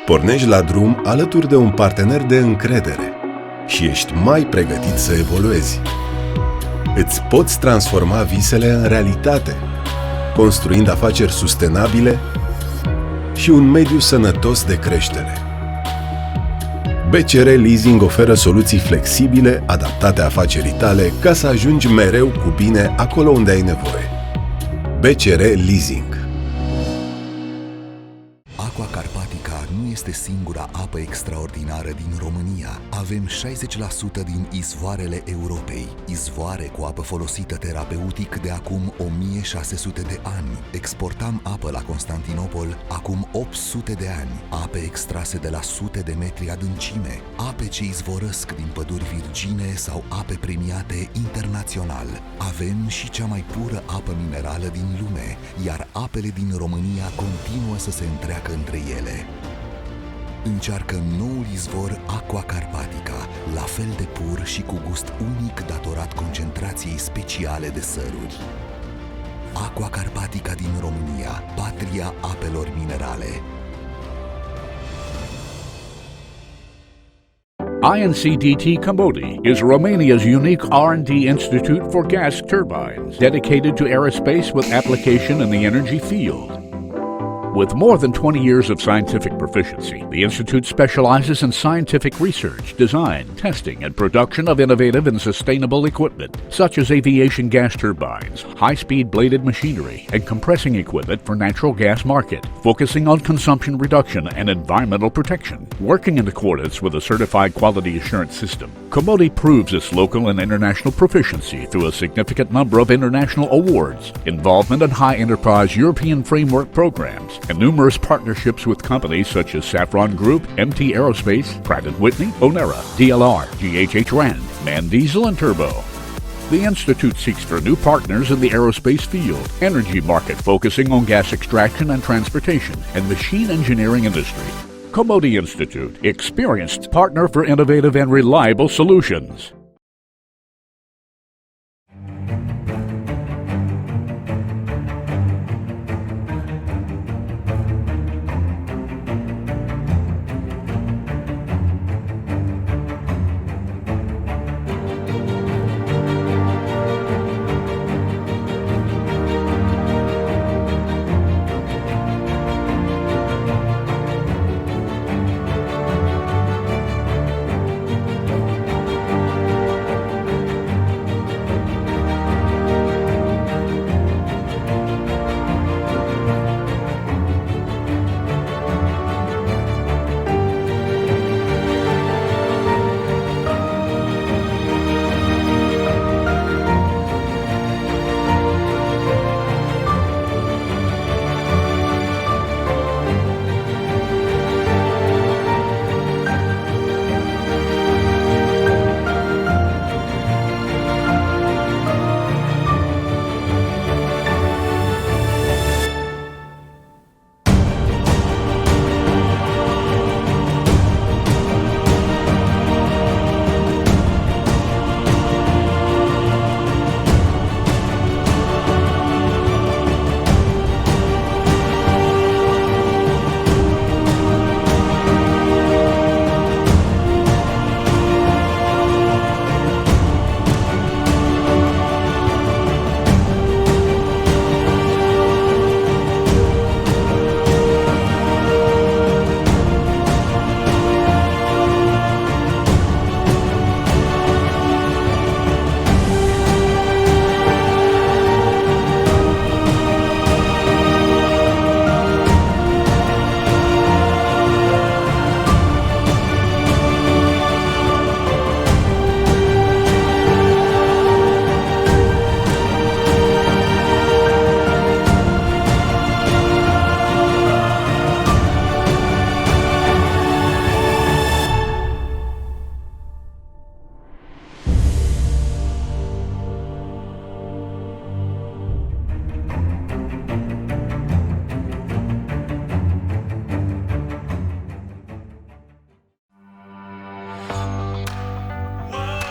Pornești la drum alături de un partener de încredere și ești mai pregătit să evoluezi. Îți poți transforma visele în realitate, construind afaceri sustenabile și un mediu sănătos de creștere. BCR Leasing oferă soluții flexibile, adaptate afacerii tale, ca să ajungi mereu cu bine acolo unde ai nevoie. BCR Leasing. Aqua Carpatica nu este singura apă extraordinară din România. Avem 60% din izvoarele Europei. Izvoare cu apă folosită terapeutic de acum 1600 de ani. Exportam apă la Constantinopol acum 800 de ani. Ape extrase de la sute de metri adâncime. Ape ce izvorăsc din păduri virgine sau ape premiate internațional. Avem și cea mai pură apă minerală din lume, iar apele din România continuă să se întreacă între ele. Încearcă noul izvor Aqua Carpatica, la fel de pur și cu gust unic datorat concentrației speciale de săruri. Aqua Carpatica din România, patria apelor minerale. INCDT Comodi is Romania's unique R&D institute for gas turbines, dedicated to aerospace with application in the energy field. With more than 20 years of scientific proficiency, the Institute specializes in scientific research, design, testing, and production of innovative and sustainable equipment, such as aviation gas turbines, high-speed bladed machinery, and compressing equipment for natural gas market, focusing on consumption reduction and environmental protection. Working in accordance with a certified quality assurance system, Comodi proves its local and international proficiency through a significant number of international awards, involvement in high-enterprise European framework programs, and numerous partnerships with companies such as Safran Group, MT Aerospace, Pratt & Whitney, Onera, DLR, GHH Rand, MAN Diesel, and Turbo. The Institute seeks for new partners in the aerospace field, energy market focusing on gas extraction and transportation, and machine engineering industry. Comodi Institute, experienced partner for innovative and reliable solutions.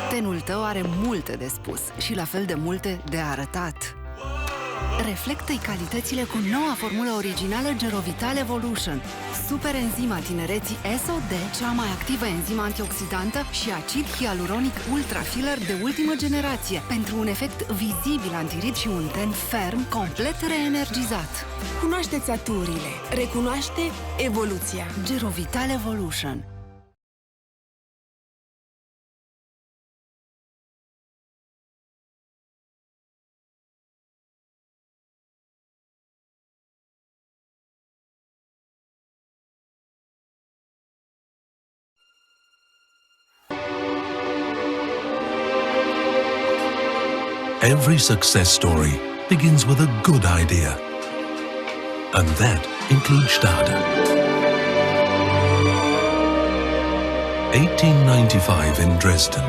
Tenul tău are multe de spus și la fel de multe de arătat. Reflectă-i calitățile cu noua formulă originală Gerovital Evolution. Super enzima tinereții SOD, cea mai activă enzimă antioxidantă și acid hialuronic ultra filler de ultimă generație, pentru un efect vizibil antirid și un ten ferm, complet reenergizat. Cunoașteți aturile, recunoaște evoluția. Gerovital Evolution. Every success story begins with a good idea. And that includes Stade. 1895 in Dresden.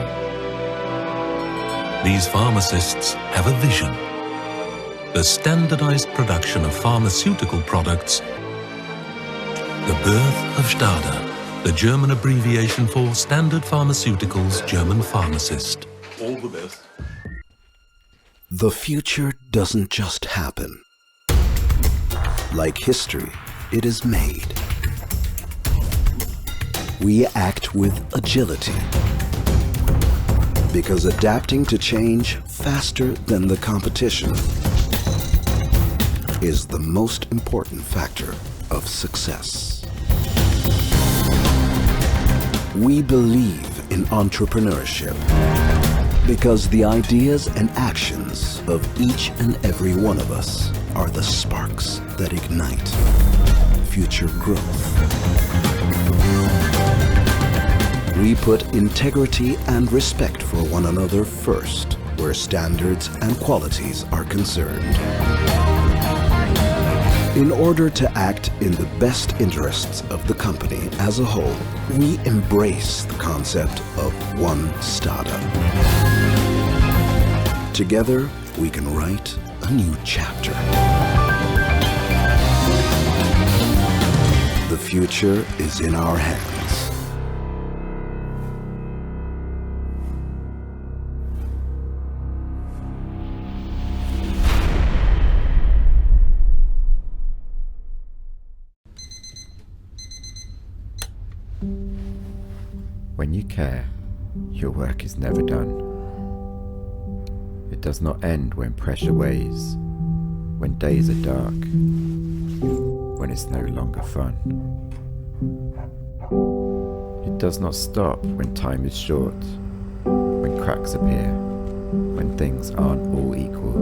These pharmacists have a vision. The standardized production of pharmaceutical products. The birth of Stade, the German abbreviation for Standard Pharmaceuticals German Pharmacist. All the best. The future doesn't just happen. Like history, it is made. We act with agility, because adapting to change faster than the competition is the most important factor of success. We believe in entrepreneurship, because the ideas and actions of each and every one of us are the sparks that ignite future growth. We put integrity and respect for one another first, where standards and qualities are concerned. In order to act in the best interests of the company as a whole, we embrace the concept of one Stade. Together, we can write a new chapter. The future is in our hands. When you care, your work is never done. It does not end when pressure weighs, when days are dark, when it's no longer fun. It does not stop when time is short, when cracks appear, when things aren't all equal.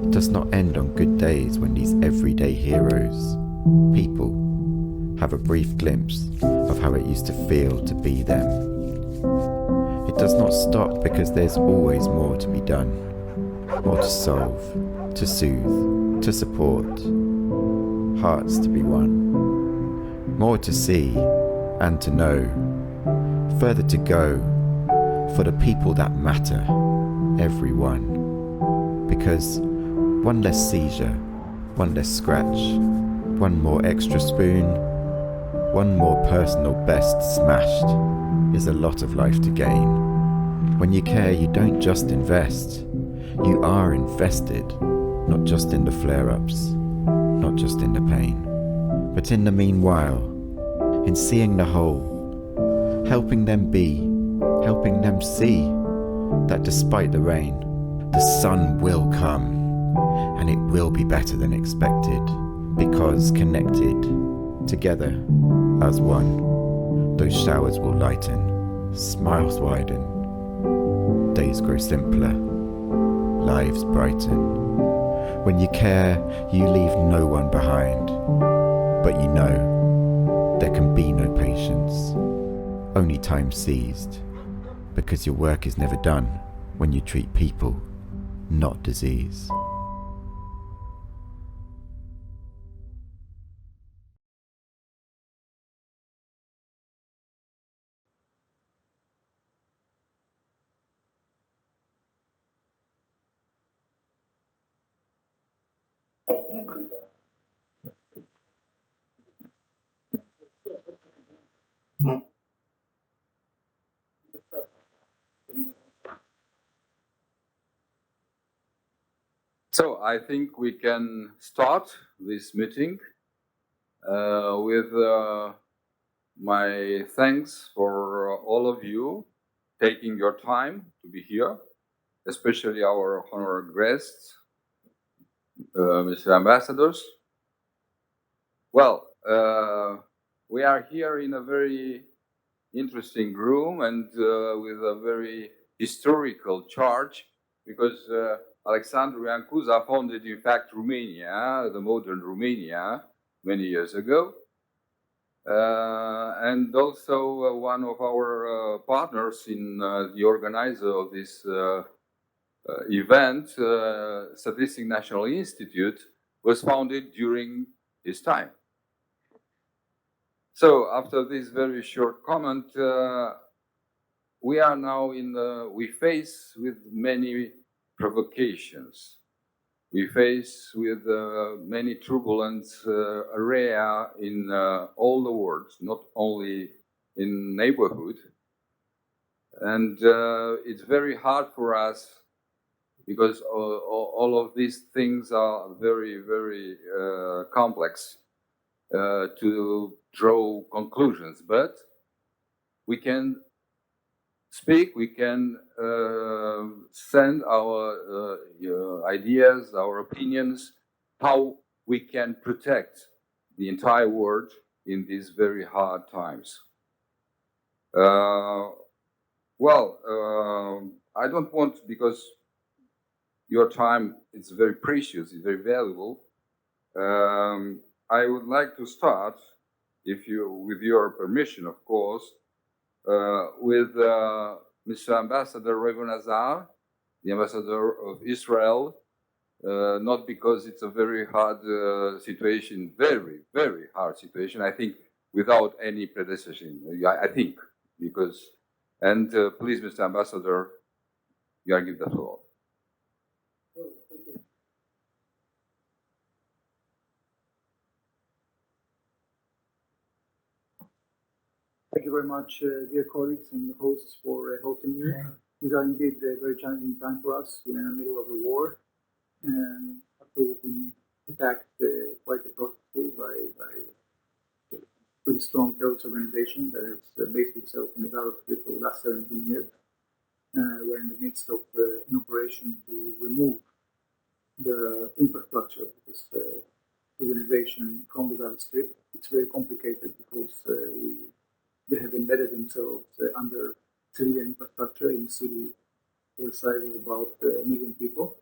It does not end on good days when these everyday heroes, people, have a brief glimpse of how it used to feel to be them. It does not stop because there's always more to be done, more to solve, to soothe, to support, hearts to be won, more to see and to know, further to go for the people that matter, everyone. Because one less seizure, one less scratch, one more extra spoon, one more personal best smashed is a lot of life to gain. When you care, you don't just invest. You are invested, not just in the flare-ups, not just in the pain, but in the meanwhile, in seeing the whole, helping them be, helping them see that despite the rain, the sun will come, and it will be better than expected, because connected, together, as one, those showers will lighten, smiles widen, days grow simpler, lives brighten. When you care, you leave no one behind, but you know there can be no patience, only time seized, because your work is never done when you treat people, not disease. So I think we can start this meeting with my thanks for all of you taking your time to be here, especially our honored guests, Mr. Ambassadors. Well, we are here in a very interesting room and with a very historical charge, because Alexandru Iancuza founded, in fact, Romania, the modern Romania, many years ago. And also one of our partners in the organizer of this event, Statistics National Institute, was founded during his time. So after this very short comment, we are now we face with many provocations. We face with many turbulent area in all the world, not only in neighborhood. And it's very hard for us because all of these things are very, very complex to draw conclusions. But we can speak, we can send our ideas, our opinions, how we can protect the entire world in these very hard times. I don't want, because your time is very precious, it's very valuable. I would like to start, with your permission, of course, with Mr. Ambassador Reuven Azar, the ambassador of Israel, not because it's a very hard situation, very, very hard situation, I think, without any predecessor, I think, because, and please, Mr. Ambassador, you are given the floor. Thank you very much, dear colleagues and hosts, for hosting me. These are indeed a very challenging time for us. We're in the middle of a war, and after we've been attacked quite atrociously by a pretty strong terrorist organization that has based itself in the Gaza Strip for the last 17 years. We're in the midst of an operation to remove the infrastructure of this organization from the Gaza Strip. It's very complicated because they have embedded themselves under civilian infrastructure in a city the size of about 1 million people.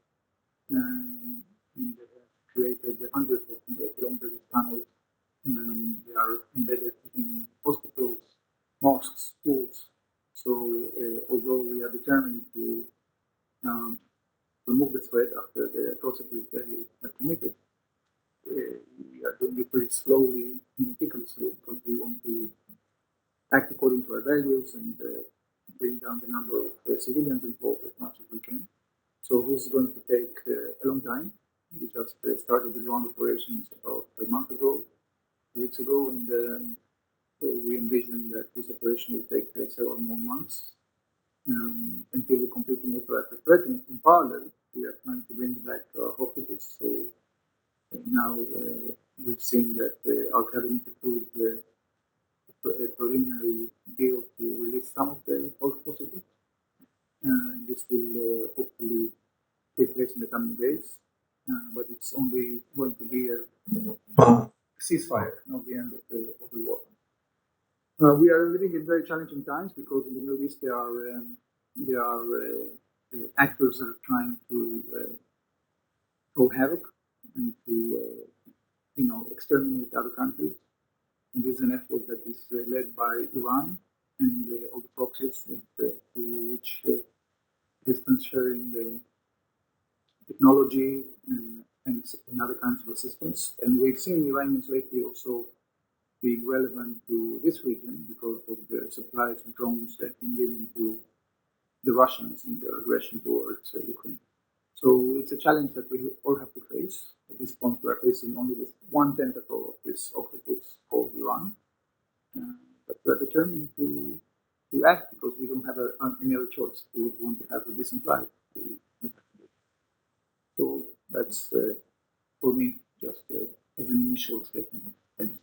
And they have created hundreds of kilometers of tunnels. They are embedded in hospitals, mosques, schools. So although we are determined to remove the threat after the atrocities they have committed, we are doing it pretty slowly and meticulously because we want to act according to our values and bring down the number of civilians involved as much as we can. So this is going to take a long time. We just started the ground operations about a month ago, 2 weeks ago, and we envision that this operation will take several more months until we complete the nuclear threat. In parallel, we are trying to bring back our hostages. So now we've seen that our cabinet approved a preliminary deal to release some of the hostages. This will hopefully take place in the coming days, but it's only going to be a ceasefire, not the end of the war. We are living in very challenging times because in the Middle East there are actors that are trying to throw havoc and to exterminate other countries. And this is an effort that is led by Iran and all the proxies to which is transferring the technology and other kinds of assistance. And we've seen Iranians lately also being relevant to this region because of the supplies of drones that have been given to the Russians in their aggression towards Ukraine. So it's a challenge that we all have to face. At this point, we are facing only with one tentacle of this octopus called Iran. But we are determined to act because we don't have any other choice. We want to have a decent life. So That's for me just as an initial statement. Thank you.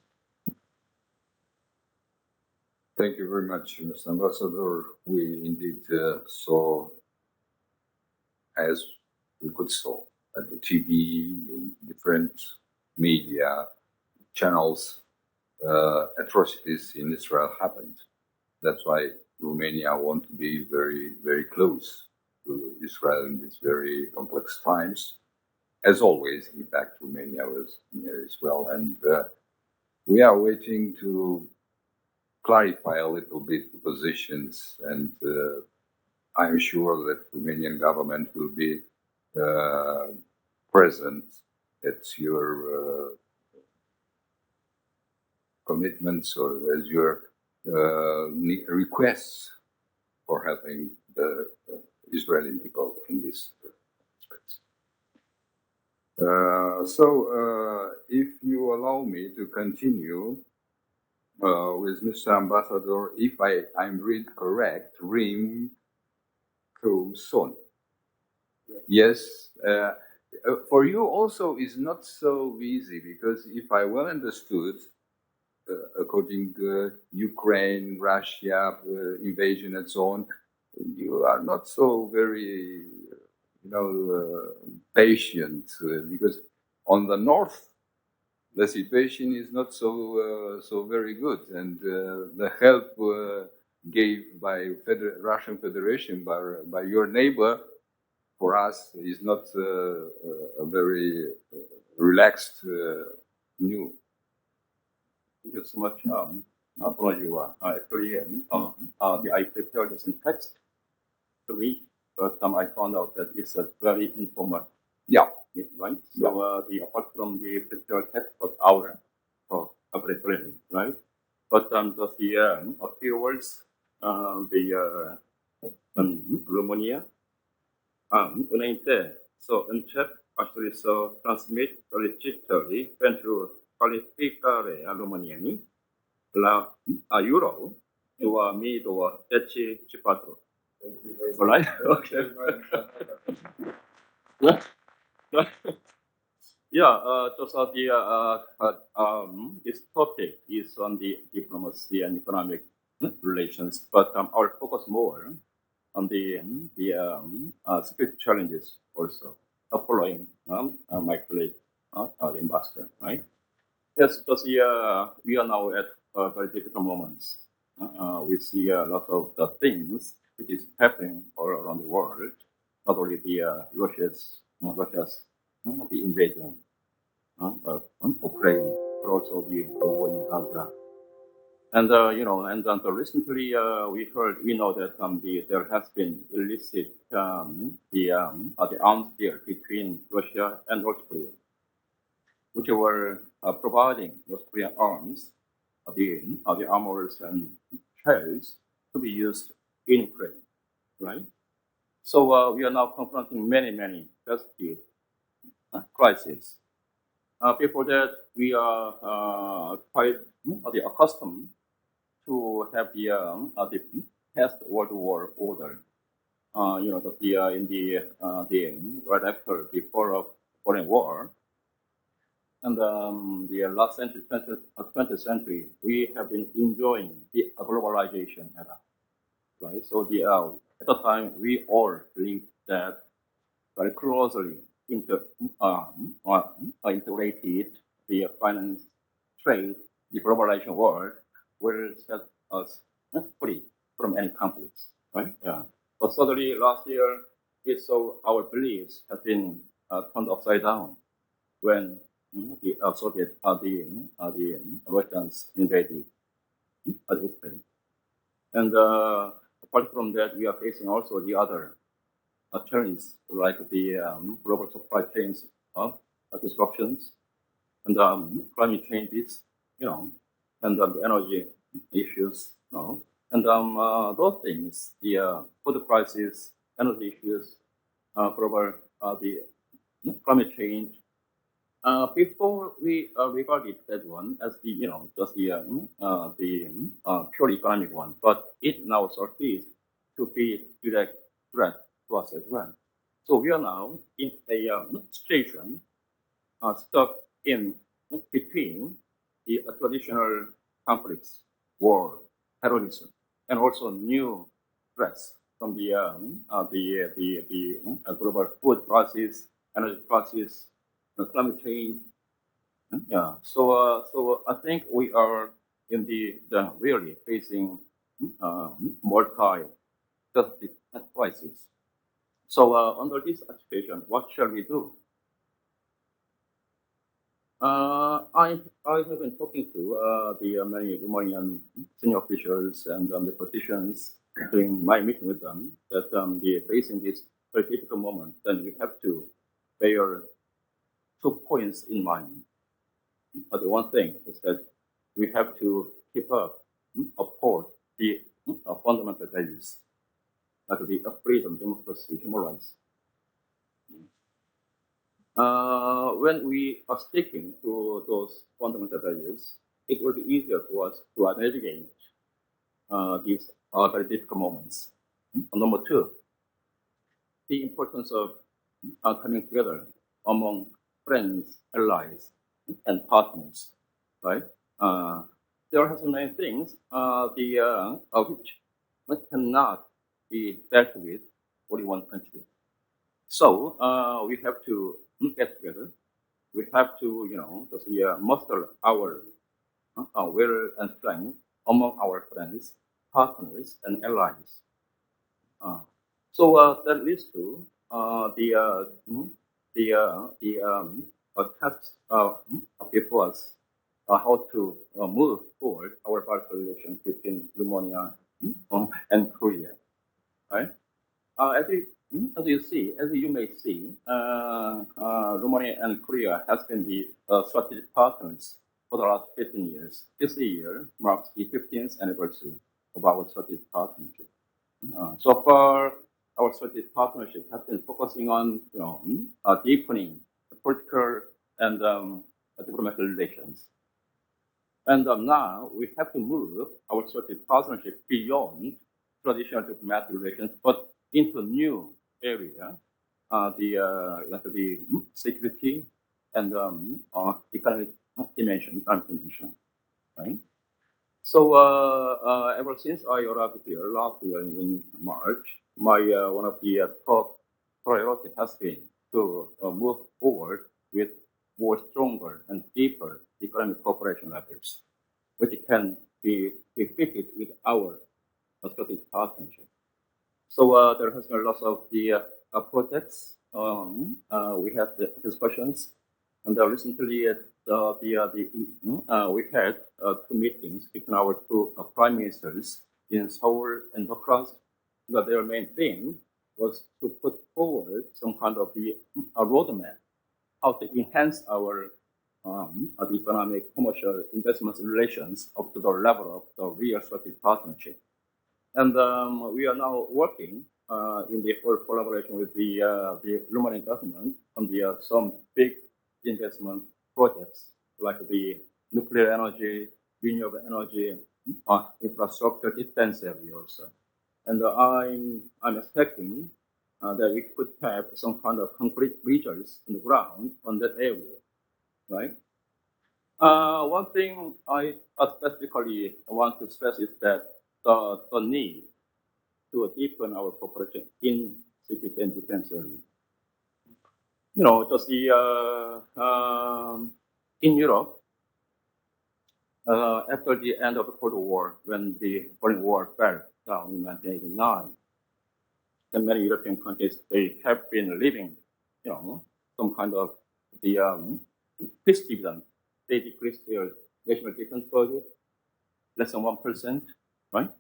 Thank you very much, Mr. Ambassador. We indeed saw, as we could saw at the TV, in different media channels, atrocities in Israel happened. That's why Romania wants to be very, very close to Israel in these very complex times. As always, in fact, Romania was near Israel, and we are waiting to clarify a little bit the positions, and I'm sure that Romanian government will be present at your commitments or as your requests for helping the Israeli people in this aspects. If you allow me to continue with Mr. Ambassador, if I'm read correct, Rim Kap-soo. Yes. For you also is not so easy, because if I well understood, according to Ukraine, Russia, invasion and so on, you are not so very, patient, because on the north, the situation is not so very good, and the help gave by Russian Federation by your neighbor for us is not a very relaxed news. Thank you so much for your actually I prepared some text to read, but I found out that it's a very informal. Yeah. Right. So the apart from the prepared text, but our preparation, right? But just a few words, the Romania, înainte să încep, aș dori să transmit felicitări pentru calificarea României la Euro 2024. Right? Okay. Yeah, just this topic is on the diplomacy and economic relations, but I'll focus more on the security challenges also, following my colleague, the ambassador, right? Yes, because we are now at very difficult moments. We see a lot of the things which is happening all around the world, not only the Russia's the invasion of Ukraine, but also the war in Gaza. And recently we know that there has been illicit the arms deal between Russia and North Korea, which were providing North Korean arms, the armors and shells to be used in Ukraine, right? So we are now confronting many perspective crises. Before that, we are quite accustomed to have the past World War order. In the right after the foreign war, and the last century, 20th century, we have been enjoying the globalization era, right? So at the time, we all believed that very closely integrated the finance, trade, the globalization world will set us free from any conflicts, right? Yeah. But suddenly last year, we saw our beliefs have been turned upside down when the Russians invaded Ukraine. And apart from that, we are facing also the other challenges like the global supply chains disruptions and climate changes, and the energy issues, and those things, the food crisis, energy issues, global the climate change. Before we regarded that one as just the pure economic one, but it now surfaces to be direct threat to us as well. So we are now in a situation stuck in between the traditional conflicts, war, terrorism, and also new threats from the global food crisis, energy crisis, climate change. Yeah. So I think we are in the really facing multi-faceted crisis. So under this situation, what shall we do? I have been talking to the many Romanian senior officials and the politicians during my meeting with them that they're facing this very difficult moment. Then we have to bear 2 points in mind. The one thing is that we have to keep up, uphold the fundamental values like the freedom, democracy, human rights. When we are sticking to those fundamental values, it will be easier for us to navigate these very difficult moments. Number 2, the importance of coming together among friends, allies, and partners, right? There are so many things which cannot be dealt with only one country. So we have to get together. We have to, just muster our will and strength among our friends, partners, and allies. So that leads to tasks before us, how to move forward our bilateral relations between Romania and Korea, right? As you may see, Romania and Korea has been the strategic partners for the last 15 years. This year marks the 15th anniversary of our strategic partnership. So far, our strategic partnership has been focusing on deepening the political and diplomatic relations. And now we have to move our strategic partnership beyond traditional diplomatic relations, but into new area, the security and economic dimension, right? So ever since I arrived here last year in March, my one of the top priority has been to move forward with more stronger and deeper economic cooperation efforts, which can be fitted with our strategic partnership. So there has been lots of the projects. We had the discussions, and recently we had 2 meetings between our 2 prime ministers in Seoul and Bucharest. Their main thing was to put forward some kind of the roadmap, how to enhance our economic, commercial, investment relations up to the level of the real strategic partnership. And we are now working in the full collaboration with the Romanian government on some big investment projects like the nuclear energy, renewable energy, infrastructure, defense area also. And I'm expecting that we could have some kind of concrete results on the ground on that area, right? One thing I specifically want to stress is that the need to deepen our cooperation in security and defense area. Just in Europe, after the end of the Cold War, when the Berlin Wall fell down in 1989, and many European countries, they have been living, some kind of the peace dividend. They decreased their national defense budget less than 1%, right?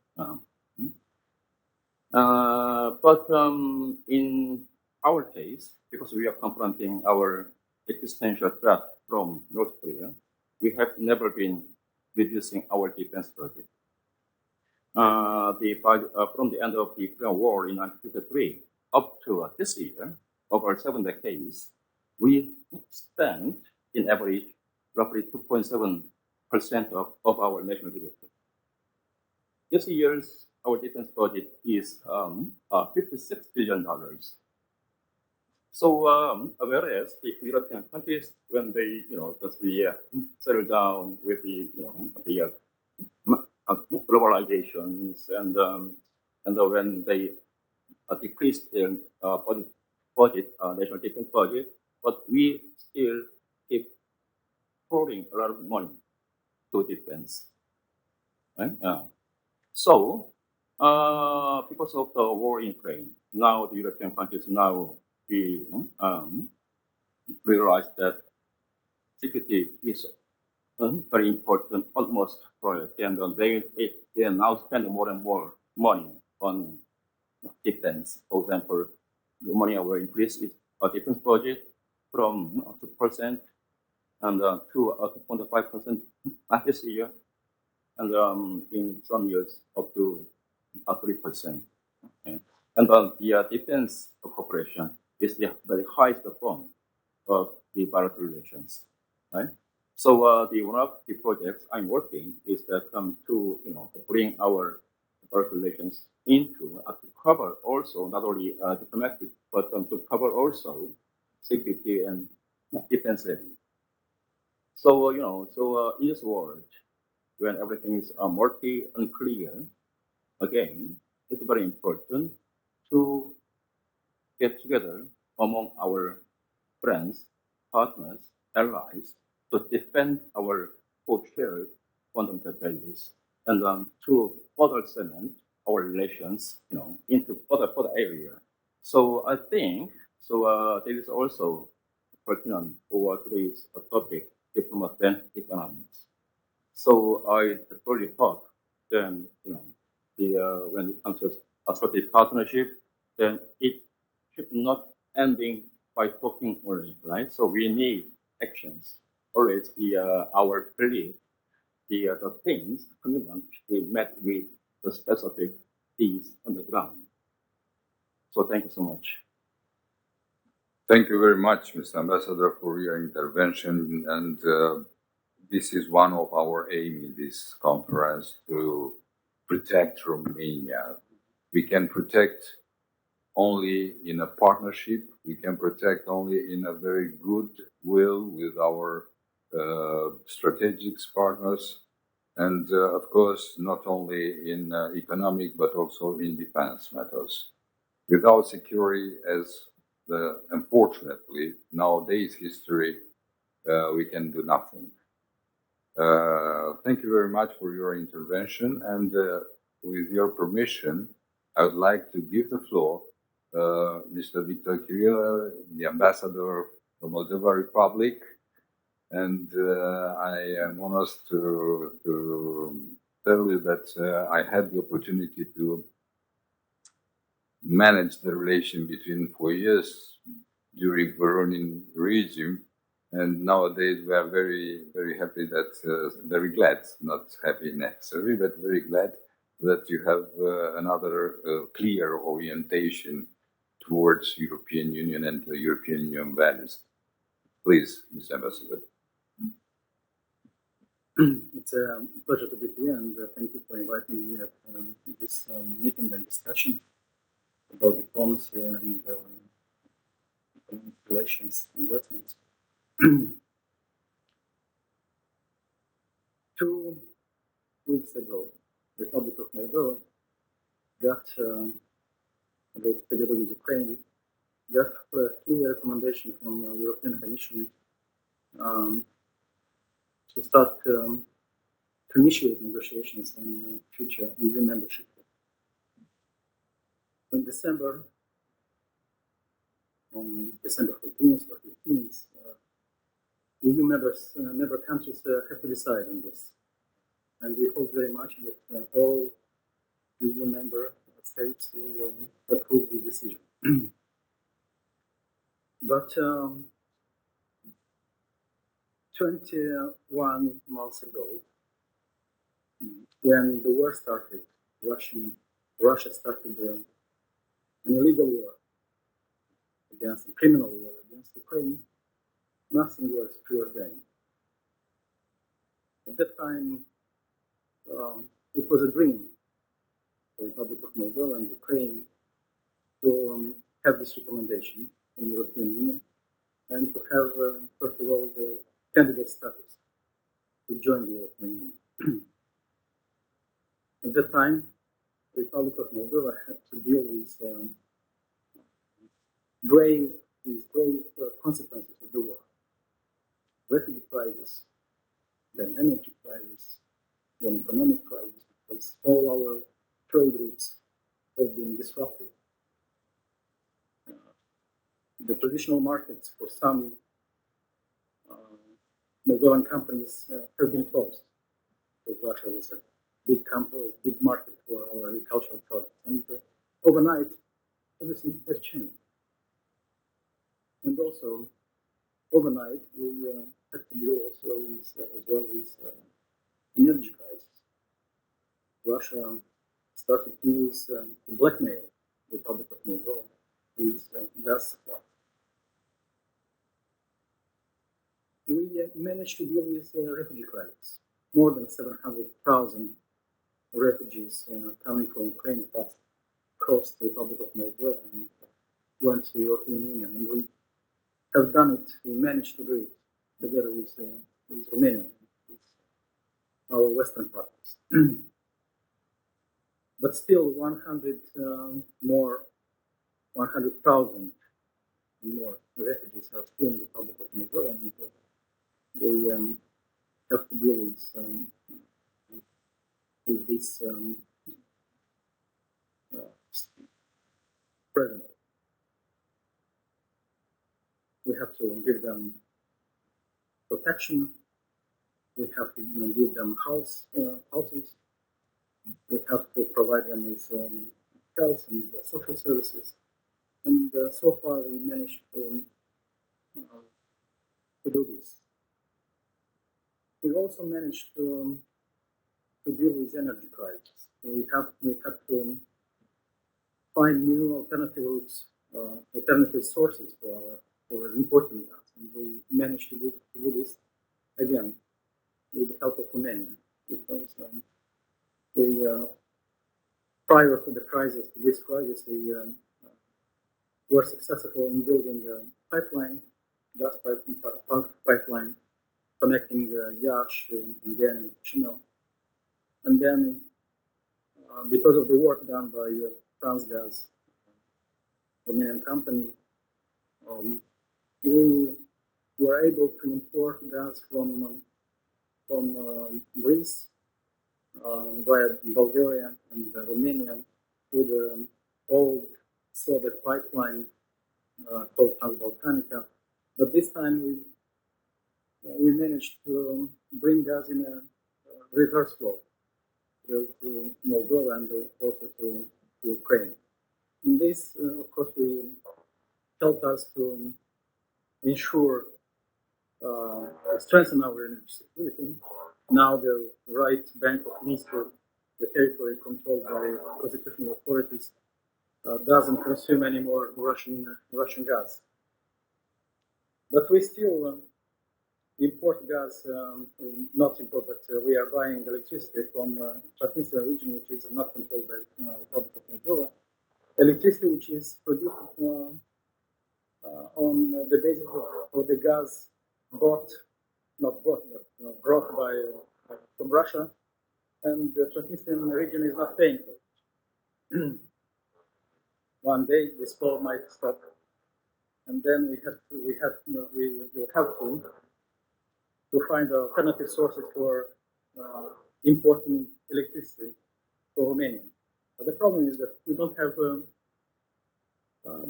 But in our case, because we are confronting our existential threat from North Korea, we have never been reducing our defense budget. From the end of the Korean War in 1953 up to this year, over 7 decades, we spent, in average, roughly 2.7% of our national GDP. This year's our defense budget is $56 billion. Whereas the European countries, when they, just settle down with the, the globalizations and when they decrease their budget, national defense budget, but we still keep pouring a lot of money to defense. Right? Because of the war in Ukraine, now the European countries now realize that security is very important, almost priority, and they are now spending more and more money on defense. For example, the money will increase its defense budget from 2% and to 2.5% this year, and in some years up to 3%. Okay. And the defense cooperation is the very highest form of the bilateral relations, right? So one of the projects I'm working is that to bring our bilateral relations into to cover also not only diplomatic but to cover also security and defense level. So in this world, when everything is murky, unclear, again, it's very important to get together among our friends, partners, allies, to defend our co-shared fundamental values and to further cement our relations, into further area. So I think there is also pertinent for today's topic, diplomacy and economics. So I really hope then when it comes to a strategic partnership, then it should not ending by talking only, right? So we need actions. Always our belief, the things, commitment should be met with the specific things on the ground. So thank you so much. Thank you very much, Mr. Ambassador, for your intervention. And this is one of our aim in this conference, to protect Romania. We can protect only in a partnership. We can protect only in a very good will with our strategic partners. And of course, not only in economic, but also in defense matters. Without security, as unfortunately nowadays history, we can do nothing. Thank you very much for your intervention, and with your permission, I would like to give the floor Mr. Victor Kirill, the ambassador from Moldova Republic, and I am honored to tell you that I had the opportunity to manage the relation between 4 years during Voronin regime, and nowadays we are very, very happy that, very glad, not happy necessarily, but very glad that you have another clear orientation towards European Union and the European Union values. Please, Mr. Ambassador. It's a pleasure to be here, and thank you for inviting me at this meeting and discussion about diplomacy and relations and investments. 2 weeks ago, the Republic of Moldova got, together with Ukraine, got a clear recommendation from the European Commission to start to initiate negotiations on future EU membership. In December, on December 14th or 15th, EU member countries have to decide on this. And we hope very much that all EU member states will approve the decision. But 21 months ago, when the war started, Russia started an illegal war against a criminal war against Ukraine, nothing was pure gain. At that time, it was a dream for the Republic of Moldova and Ukraine to have this recommendation in the European Union, and to have, first of all, the candidate status to join the European Union. At that time, the Republic of Moldova had to deal with grave consequences of the war. Refugee crisis, then energy crisis, then economic crisis, because all our trade routes have been disrupted. The traditional markets for some Moldovan companies have been closed, because Russia was a big market for our agricultural products. And overnight, everything has changed. And also, overnight, we had to deal also with energy crisis. Russia started to use blackmail the Republic of Moldova with gas supply. We managed to deal with refugee crisis. More than 700,000 refugees coming from Ukraine crossed the Republic of Moldova and went to the European Union. And we have done it, we managed to do it together with Romania, with our Western partners. But still 100,000 more refugees are still in the Republic of Moldova, and we have to deal with this present. We have to give them protection. We have to give them houses. We have to provide them with health and social services. And so far, we managed to do this. We also managed to deal with energy crisis. We had to find new alternative routes, alternative sources for importing gas, and we managed to do this again with the help of Romania, because prior to the crisis, we were successful in building a pipeline, gas pipeline, connecting Iași and then Chișinău. And then, because of the work done by Transgaz, Romanian company, we were able to import gas from Greece via Bulgaria and Romania through the old Soviet pipeline called Transbalcanica. But this time we managed to bring gas in a reverse flow to Moldova and also to Ukraine. And this, of course, helped us to ensure strengthen our energy security. Now the right bank of Ministru, the territory controlled by constitutional authorities, doesn't consume any more Russian gas. But we still import gas, not import, but we are buying electricity from Transnistria region, which is not controlled by the Republic of Moldova. Electricity which is produced on the basis of the gas brought from Russia, and the Transnistrian region is not paying for it. One day this flow might stop, and then we will have to find alternative sources for importing electricity from Romania. But the problem is that we don't have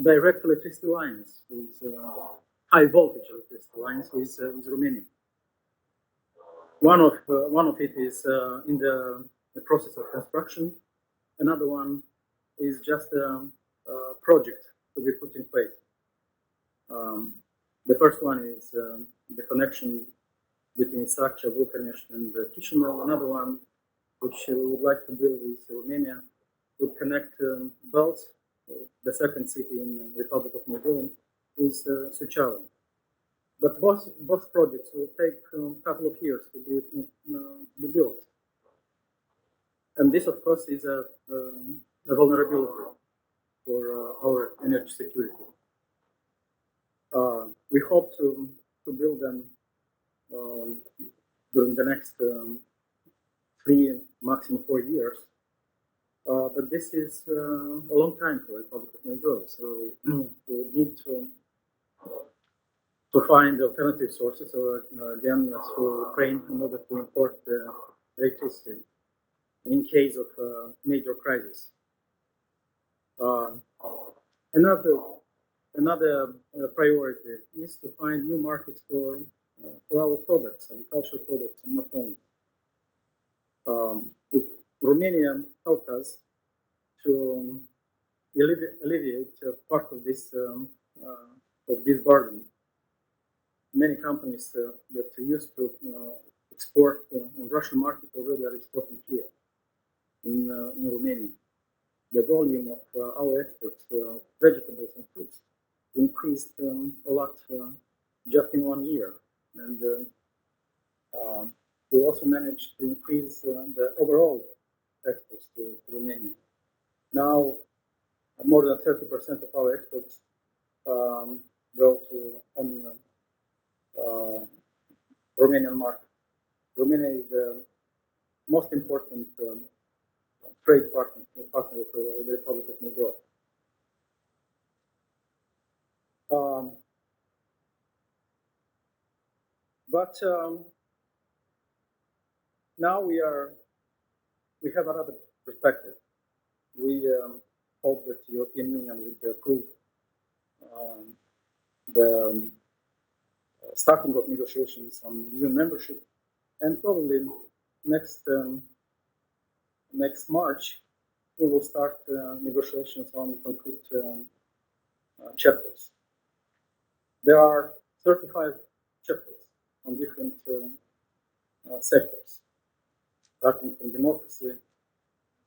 direct electricity lines, with high voltage electricity lines with Romania. One of it is in the process of construction. Another one is just a project to be put in place. The first one is the connection between Saccia, Bucharest, and Chișinău. Another one, which we would like to build with Romania, would connect both the second city in the Republic of Moldova with Suceava. But both projects will take a couple of years to be built. And this, of course, is a vulnerability for our energy security. We hope to build them during the next 3, maximum 4 years. But this is a long time for the Republic of Moldova, so we need to find alternative sources, or again through Ukraine, in order to import electricity in case of major crisis. Another priority is to find new markets for our products, agricultural products, and not only. Romania helped us to alleviate part of this burden. Many companies that used to export on Russian market already are exporting here in Romania. The volume of our exports, vegetables and fruits, increased a lot just in 1 year, and we also managed to increase the overall exports to Romania. Now, more than 30% of our exports go to Romanian market. Romania is the most important trade partner of the Republic of Moldova. But now we have another perspective. We hope that the European Union would approve the starting of negotiations on EU membership, and probably next March we will start negotiations on concrete chapters. There are 35 chapters on different sectors, starting from democracy,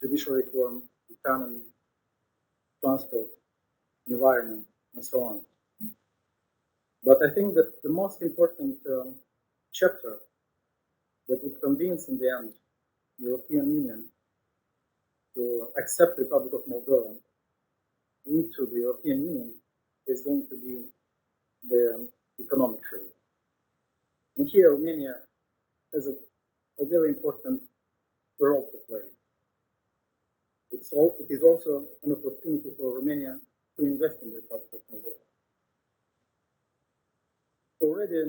judicial reform, economy, transport, environment, and so on. But I think that the most important chapter that would convince in the end the European Union to accept the Republic of Moldova into the European Union is going to be the economic field. And here Romania has a very important role to play. It is also an opportunity for Romania to invest in the Republic of Moldova. Already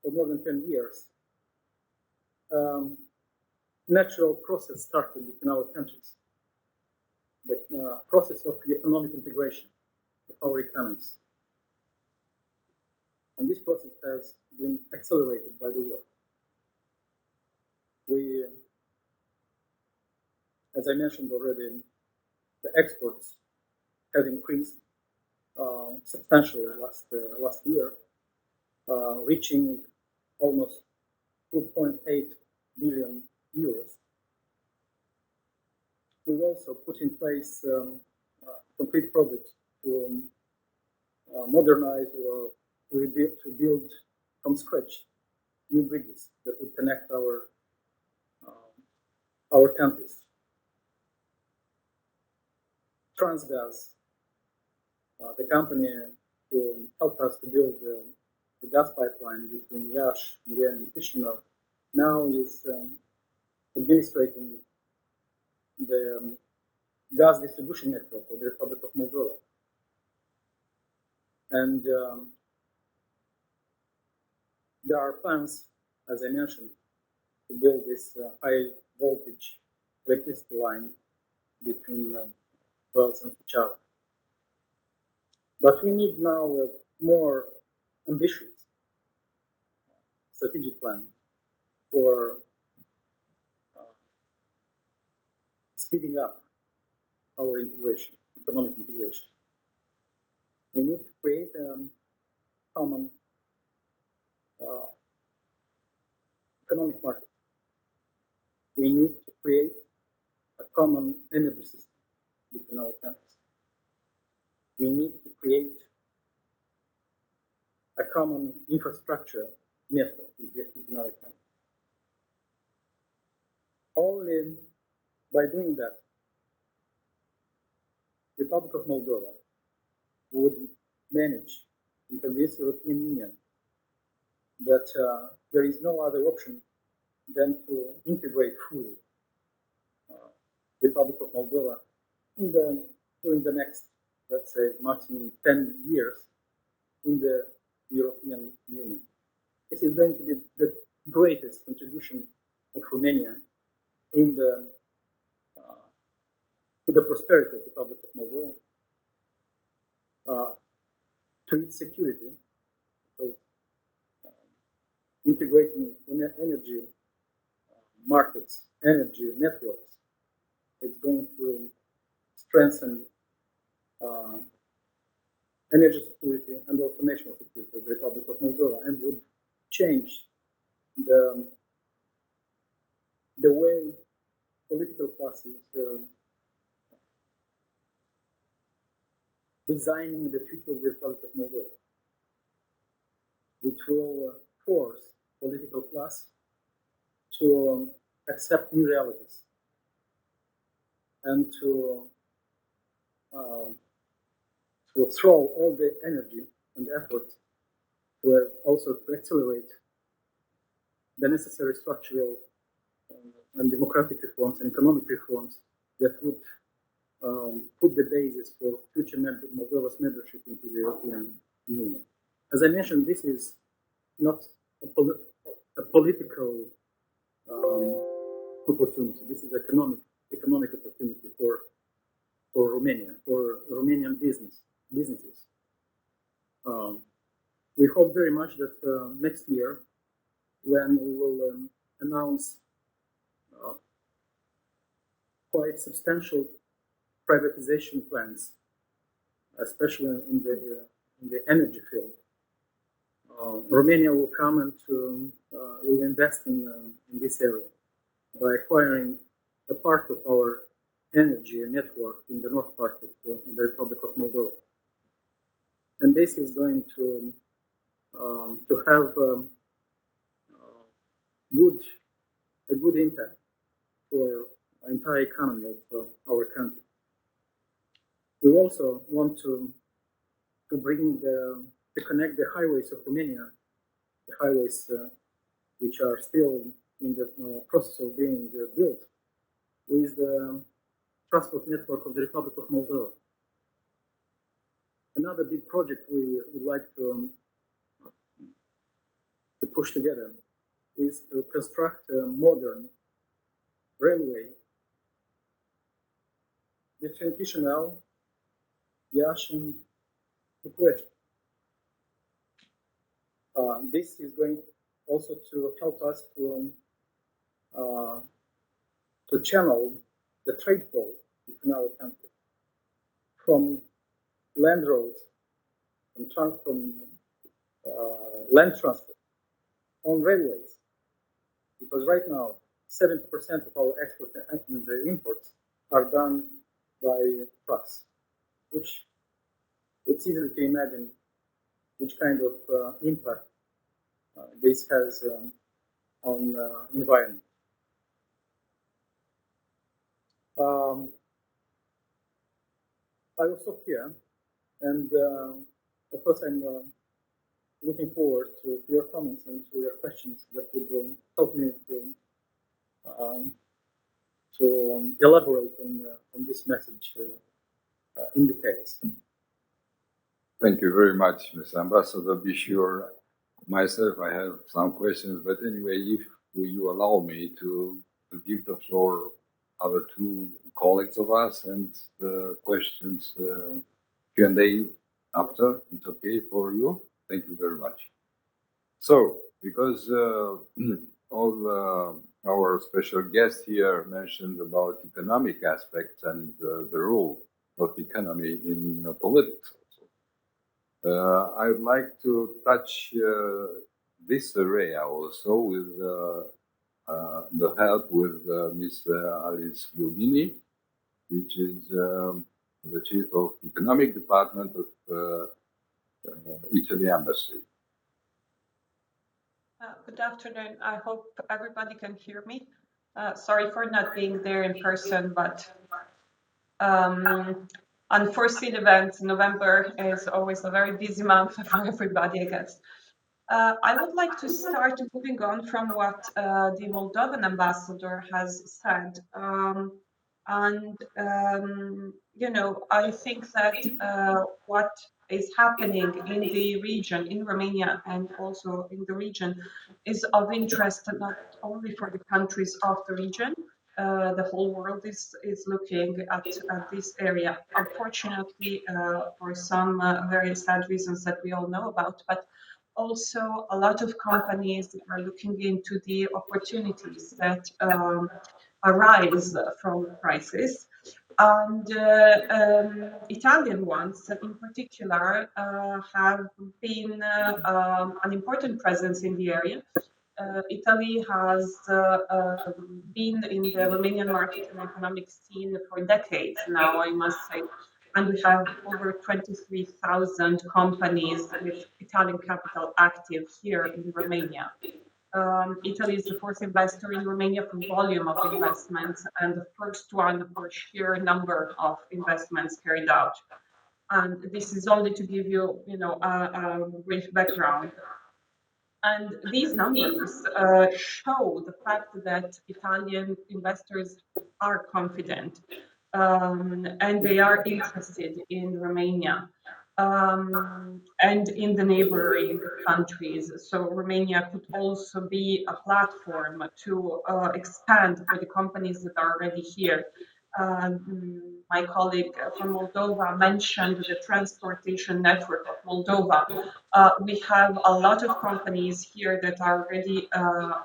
for more than 10 years, natural process started between our countries, the process of economic integration of our economies. And this process has been accelerated by the war. As I mentioned already, the exports have increased substantially last year, reaching almost 2.8 billion euros. We've also put in place concrete projects to modernize or to build from scratch new bridges that would connect our countries. Transgaz, the company who helped us to build the gas pipeline between Iași and Chișinău, now is administrating the gas distribution network of the Republic of Moldova. And there are plans, as I mentioned, to build this high voltage electricity line between Wales and Suceava. But we need now a more ambitious strategic plan for speeding up our integration, economic integration. We need to create a common economic market. We need to create a common energy system between our countries. We need to create a common infrastructure network between our countries. Only by doing that, the Republic of Moldova would manage to and convince the European Union that there is no other option than to integrate fully the Republic of Moldova during the next, let's say, maximum 10 years in the European Union. This is going to be the greatest contribution of Romania in to the prosperity of the Republic of Moldova, to its security, because integrating energy markets, energy networks, it's going to strengthen energy security and also national security of the Republic of Moldova, and would change the way political classes designing the future of the Republic of Moldova. It will force political class to accept new realities and to throw all the energy and effort to also to accelerate the necessary structural and democratic reforms and economic reforms that would put the basis for future Moldova's membership into the European Union. As I mentioned, this is not a political opportunity. This is economic opportunity for Romania, for Romanian businesses. We hope very much that next year, when we will announce quite substantial privatization plans, especially in the energy field, Romania will come and will invest in this area by acquiring a part of our energy network in the north part of the Republic of Moldova. And this is going to have a good impact for the entire economy of our country. We also want to bring to connect the highways of Romania, the highways which are still in the process of being built, with the transport network of the Republic of Moldova. Another big project we would like to push together is to construct a modern railway between Chișinău, Iași, and Bucharest. This is going also to help us to channel the trade flow between our country from land roads, from land transport on railways, because right now 70% of our exports and the imports are done by trucks, which it's easy to imagine which kind of impact this has on environment. I will stop here, and of course I'm looking forward to your comments and to your questions that would help me to elaborate on this message in details. Thank you very much, Mr. Ambassador. Be sure myself, I have some questions, but anyway, if you allow me to give the floor other two colleagues of us and the questions Q&A after, it's okay for you? Thank you very much. So, because all our special guests here mentioned about economic aspects and the role of economy in politics also, I would like to touch this area also with the help with Ms. Alice Lubini, which is the Chief of Economic Department of Italy Embassy. Good afternoon. I hope everybody can hear me. Sorry for not being there in person, but unforeseen events. November is always a very busy month for everybody, I guess. I would like to start moving on from what the Moldovan ambassador has said. I think that what is happening in the region, in Romania, and also in the region, is of interest not only for the countries of the region. The whole world is looking at this area, unfortunately, for some very sad reasons that we all know about, but also a lot of companies are looking into the opportunities that arise from crisis. And Italian ones in particular have been an important presence in the area. Italy has been in the Romanian market and economic scene for decades now, I must say. And we have over 23,000 companies with Italian capital active here in Romania. Italy is the fourth investor in Romania for volume of investments and the first one for sheer number of investments carried out. And this is only to give you, a brief background. And these numbers show the fact that Italian investors are confident and they are interested in Romania. And in the neighboring countries. So Romania could also be a platform to expand for the companies that are already here. My colleague from Moldova mentioned the transportation network of Moldova. We have a lot of companies here that are already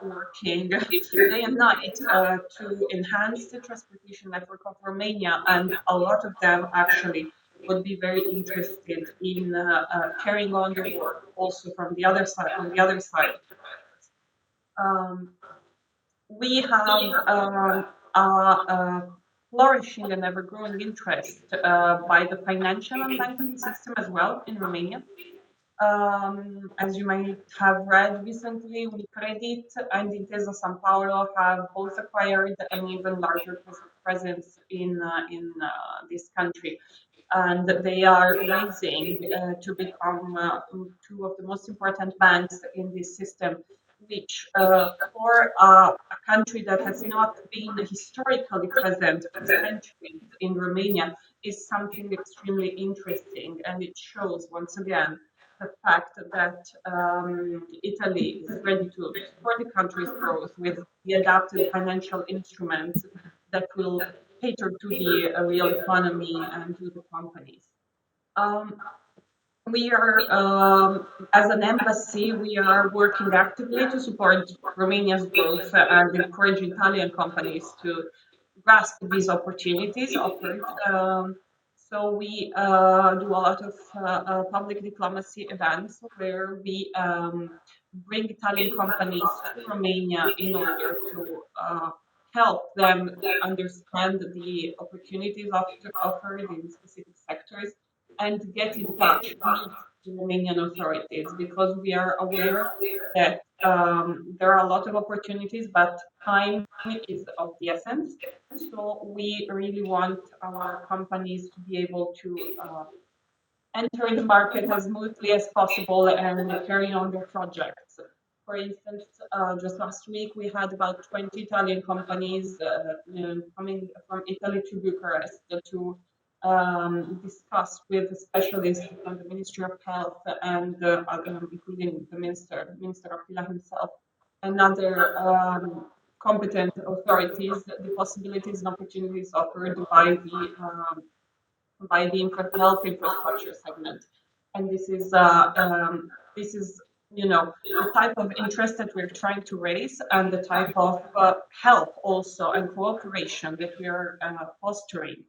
working day and night to enhance the transportation network of Romania, and a lot of them actually would be very interested in carrying on the work also from the other side. On the other side, we have a flourishing and ever-growing interest by the financial and banking system as well in Romania. As you might have read recently, Unicredit and Intesa Sanpaolo have both acquired an even larger presence in this country. And they are rising to become two of the most important banks in this system, which for a country that has not been historically present for centuries in Romania is something extremely interesting. And it shows, once again, the fact that Italy is ready to support the country's growth with the adapted financial instruments that will cater to the real economy and to the companies. We are, as an embassy, we are working actively to support Romania's growth and encourage Italian companies to grasp these opportunities offered. So we do a lot of public diplomacy events where we bring Italian companies to Romania in order to help them understand the opportunities offered in specific sectors and get in touch with the Romanian authorities, because we are aware that there are a lot of opportunities, but time is of the essence. So we really want our companies to be able to enter the market as smoothly as possible and carry on their projects. For instance, just last week, we had about 20 Italian companies coming from Italy to Bucharest to discuss with specialists from the Ministry of Health and including the Minister of Health himself and other competent authorities, the possibilities and opportunities offered by the health infrastructure segment. And this is the type of interest that we're trying to raise and the type of help also and cooperation that we are fostering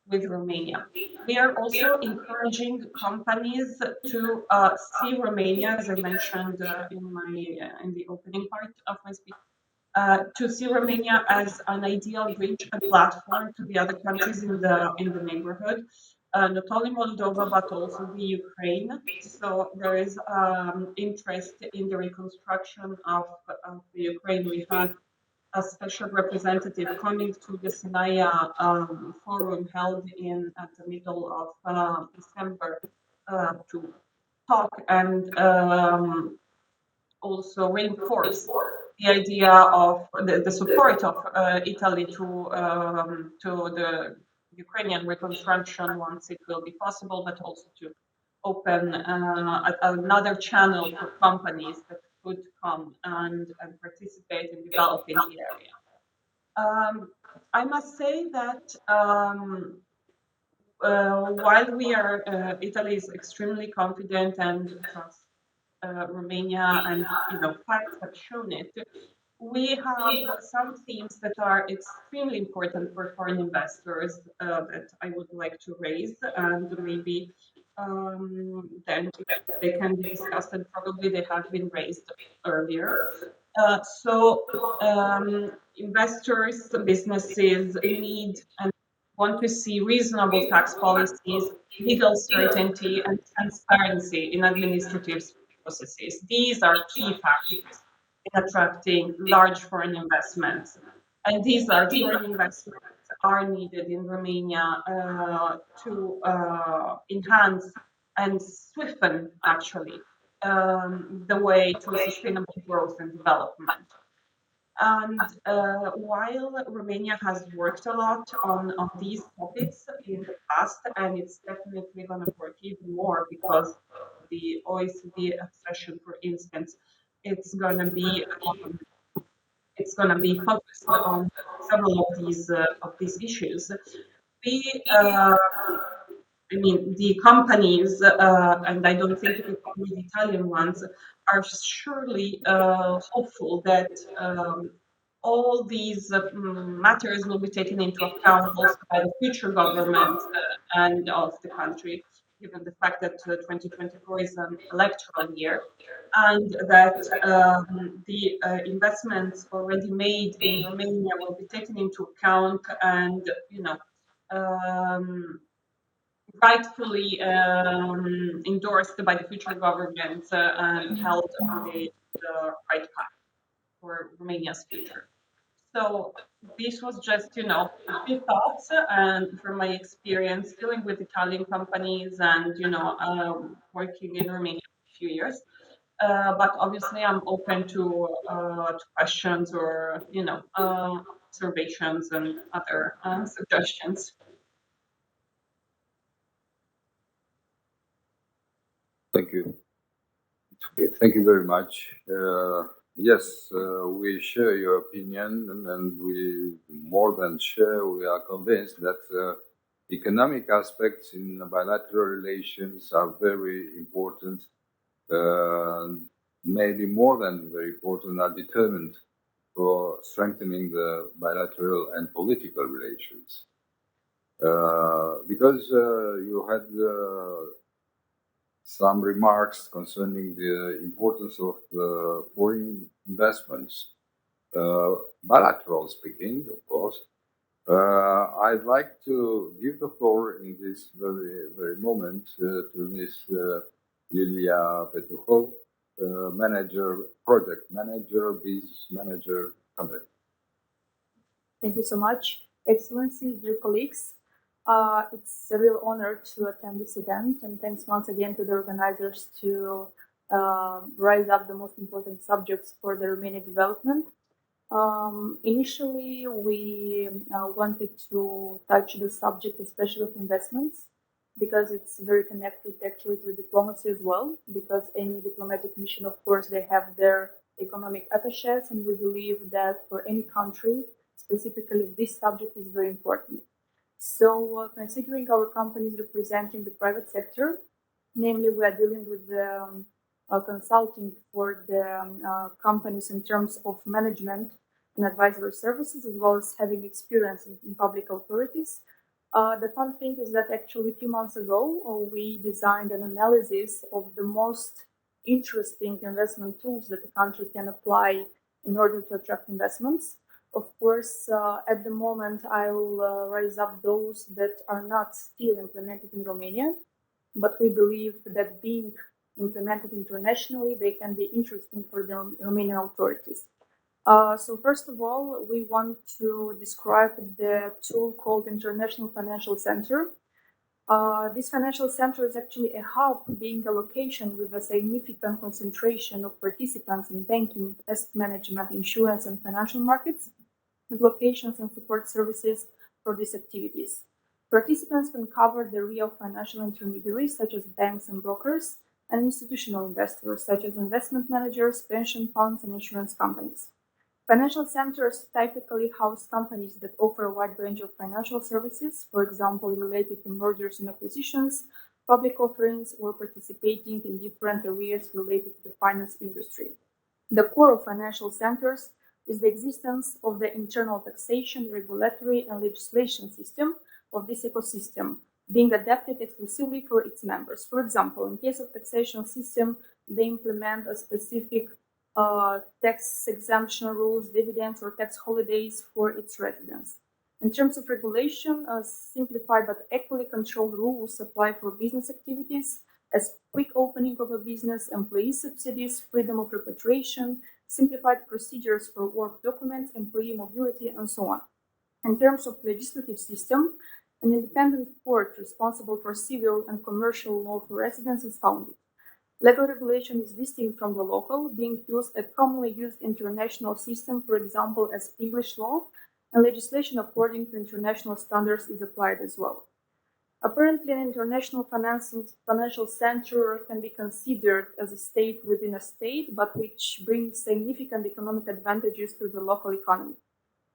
with Romania. We are also encouraging companies to see Romania, as I mentioned in the opening part of my speech, to see Romania as an ideal bridge and platform to the other countries in the neighborhood. Not only Moldova, but also the Ukraine. So there is interest in the reconstruction of the Ukraine. We had a special representative coming to the Sinaia forum held at the middle of December to talk and also reinforce the idea of the support of Italy to the Ukrainian reconstruction once it will be possible, but also to open another channel for companies that could come and participate in developing the area. I must say that while Italy is extremely confident and trusts Romania, and facts have shown it, we have some themes that are extremely important for foreign investors that I would like to raise, and maybe then they can be discussed, and probably they have been raised earlier. Investors, businesses need and want to see reasonable tax policies, legal certainty, and transparency in administrative processes. These are key factors in attracting large foreign investments. And these large foreign investments are needed in Romania to enhance and swiffen, actually, the way to sustainable growth and development. And while Romania has worked a lot on these topics in the past, and it's definitely going to work even more because the OECD accession, for instance, it's going to be focused on several of these issues. The companies, and I don't think it's only the Italian ones, are surely hopeful that all these matters will be taken into account also by the future government and of the country, given the fact that 2024 is an electoral year, and that the investments already made in Romania will be taken into account and, rightfully endorsed by the future government and held on the right path for Romania's future. So this was just, a few thoughts, and from my experience dealing with Italian companies and, working in Romania for a few years. But obviously, I'm open to questions or, observations and other suggestions. Thank you. Thank you very much. Yes, we share your opinion, and we more than share, we are convinced that economic aspects in bilateral relations are very important, maybe more than very important, are determined for strengthening the bilateral and political relations. Because you had some remarks concerning the importance of foreign investments, bilateral speaking, of course. I'd like to give the floor in this very moment to Ms. Iulia Petuhov, project manager, biz manager, company. Thank you so much, Excellencies, dear colleagues. It's a real honor to attend this event, and thanks once again to the organizers to rise up the most important subjects for the Romanian development. Initially, we wanted to touch the subject, especially of investments, because it's very connected actually to diplomacy as well, because any diplomatic mission, of course, they have their economic attaches, and we believe that for any country, specifically this subject is very important. So considering our companies representing the private sector, namely we are dealing with the consulting for the companies in terms of management and advisory services, as well as having experience in public authorities. The fun thing is that actually a few months ago, we designed an analysis of the most interesting investment tools that the country can apply in order to attract investments. Of course, at the moment, I will raise up those that are not still implemented in Romania, but we believe that being implemented internationally, they can be interesting for the Romanian authorities. So first of all, we want to describe the tool called International Financial Center. This financial center is actually a hub, being a location with a significant concentration of participants in banking, asset management, insurance, and financial markets, with locations and support services for these activities. Participants can cover the area of financial intermediaries, such as banks and brokers, and institutional investors, such as investment managers, pension funds, and insurance companies. Financial centers typically house companies that offer a wide range of financial services, for example, related to mergers and acquisitions, public offerings, or participating in different areas related to the finance industry. The core of financial centers is the existence of the internal taxation, regulatory, and legislation system of this ecosystem, being adapted exclusively for its members. For example, in case of taxation system, they implement a specific tax exemption rules, dividends, or tax holidays for its residents. In terms of regulation, simplified but equally controlled rules apply for business activities, as quick opening of a business, employee subsidies, freedom of repatriation, simplified procedures for work documents, employee mobility, and so on. In terms of legislative system, an independent court responsible for civil and commercial law for residents is founded. Legal regulation is distinct from the local, being used a commonly used international system, for example, as English law, and legislation according to international standards is applied as well. Apparently, an international financial center can be considered as a state within a state, but which brings significant economic advantages to the local economy.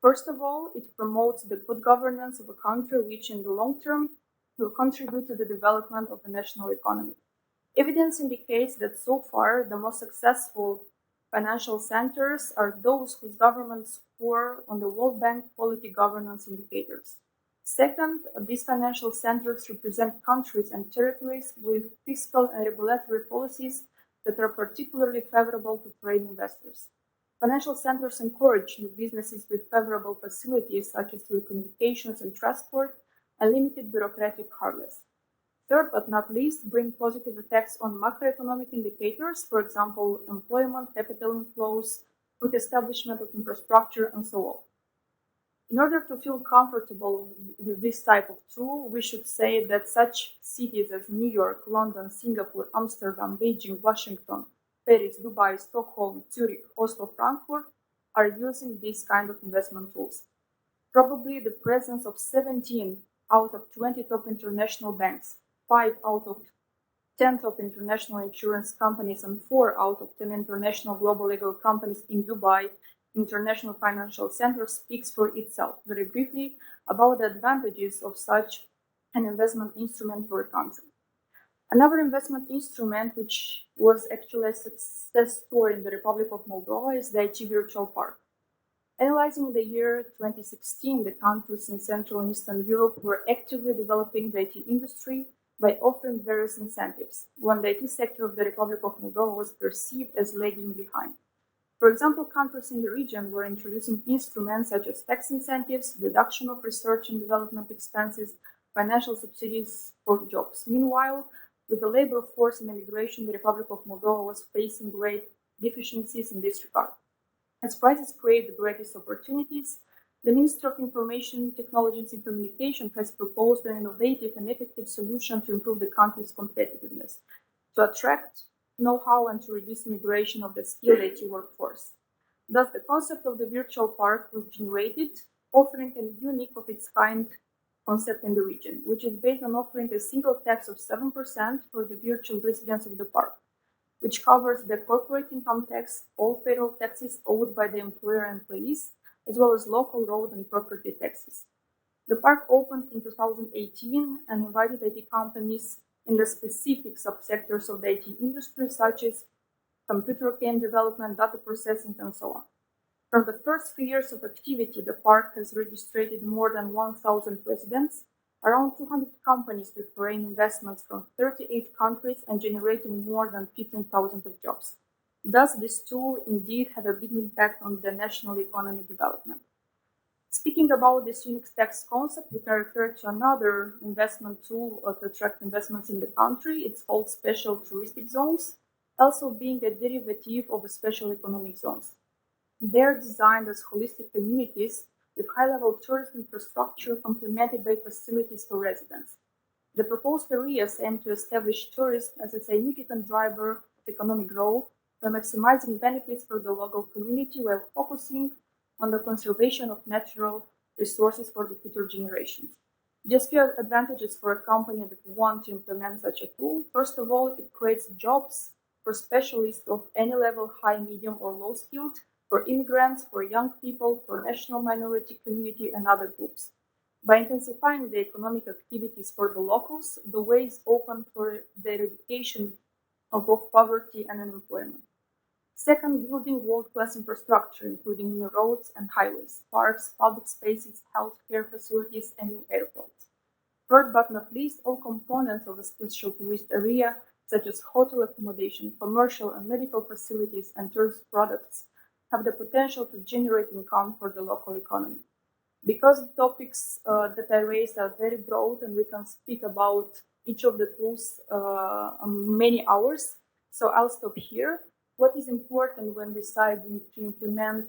First of all, it promotes the good governance of a country, which in the long term will contribute to the development of the national economy. Evidence indicates that so far the most successful financial centers are those whose governments score on the World Bank quality governance indicators. Second, these financial centers represent countries and territories with fiscal and regulatory policies that are particularly favorable to foreign investors. Financial centers encourage new businesses with favorable facilities such as telecommunications and transport and limited bureaucratic hurdles. Third, but not least, bring positive effects on macroeconomic indicators, for example, employment, capital inflows, with establishment of infrastructure, and so on. In order to feel comfortable with this type of tool, we should say that such cities as New York, London, Singapore, Amsterdam, Beijing, Washington, Paris, Dubai, Stockholm, Zurich, Oslo, Frankfurt are using these kind of investment tools. Probably the presence of 17 out of 20 top international banks, 5 out of 10 top international insurance companies, and 4 out of 10 international global legal companies in Dubai International Financial Center speaks for itself. Very briefly about the advantages of such an investment instrument for a country. Another investment instrument, which was actually a success story in the Republic of Moldova, is the IT Virtual Park. Analyzing the year 2016, the countries in Central and Eastern Europe were actively developing the IT industry by offering various incentives, when the IT sector of the Republic of Moldova was perceived as lagging behind. For example, countries in the region were introducing instruments such as tax incentives, deduction of research and development expenses, financial subsidies for jobs. Meanwhile, with the labor force and immigration, the Republic of Moldova was facing great deficiencies in this regard. As crises create the greatest opportunities, the Ministry of Information Technologies and Communication has proposed an innovative and effective solution to improve the country's competitiveness, to attract know-how and to reduce immigration of the skilled IT workforce. Thus, the concept of the virtual park was generated, offering a unique of its kind concept in the region, which is based on offering a single tax of 7% for the virtual residents of the park, which covers the corporate income tax, all payroll taxes owed by the employer and employees, as well as local road and property taxes. The park opened in 2018 and invited IT companies in the specific subsectors of the IT industry, such as computer game development, data processing, and so on. From the first 3 years of activity, the park has registered more than 1,000 residents, around 200 companies with foreign investments from 38 countries, and generating more than 15,000 of jobs. Thus, this tool indeed had a big impact on the national economic development. Speaking about this unique tax concept, we can refer to another investment tool to attract investments in the country. It's called special touristic zones, also being a derivative of the special economic zones. They're designed as holistic communities with high-level tourism infrastructure complemented by facilities for residents. The proposed areas aim to establish tourism as a significant driver of economic growth by maximizing benefits for the local community while focusing on the conservation of natural resources for the future generations. Just few advantages for a company that want to implement such a tool. First of all, it creates jobs for specialists of any level, high, medium, or low skilled, for immigrants, for young people, for national minority community, and other groups. By intensifying the economic activities for the locals, the way is open for the eradication of both poverty and unemployment. Second, building world-class infrastructure, including new roads and highways, parks, public spaces, healthcare facilities, and new airports. Third, but not least, all components of a special tourist area, such as hotel accommodation, commercial and medical facilities, and tourist products, have the potential to generate income for the local economy. Because the topics that I raised are very broad and we can speak about each of the tools many hours, so I'll stop here. What is important when deciding to implement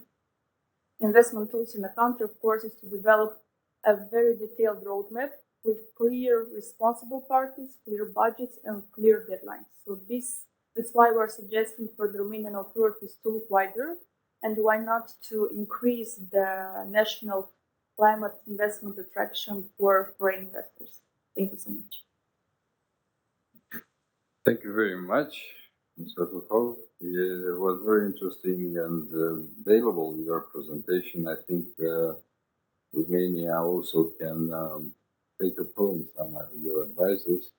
investment tools in a country, of course, is to develop a very detailed roadmap with clear responsible parties, clear budgets, and clear deadlines. So this is why we're suggesting for the Romanian authorities to look wider, and why not to increase the national climate investment attraction for foreign investors. Thank you so much. Thank you very much, Ms. Petuhov. It was very interesting and valuable, your presentation. I think Romania also can take upon some of your advices.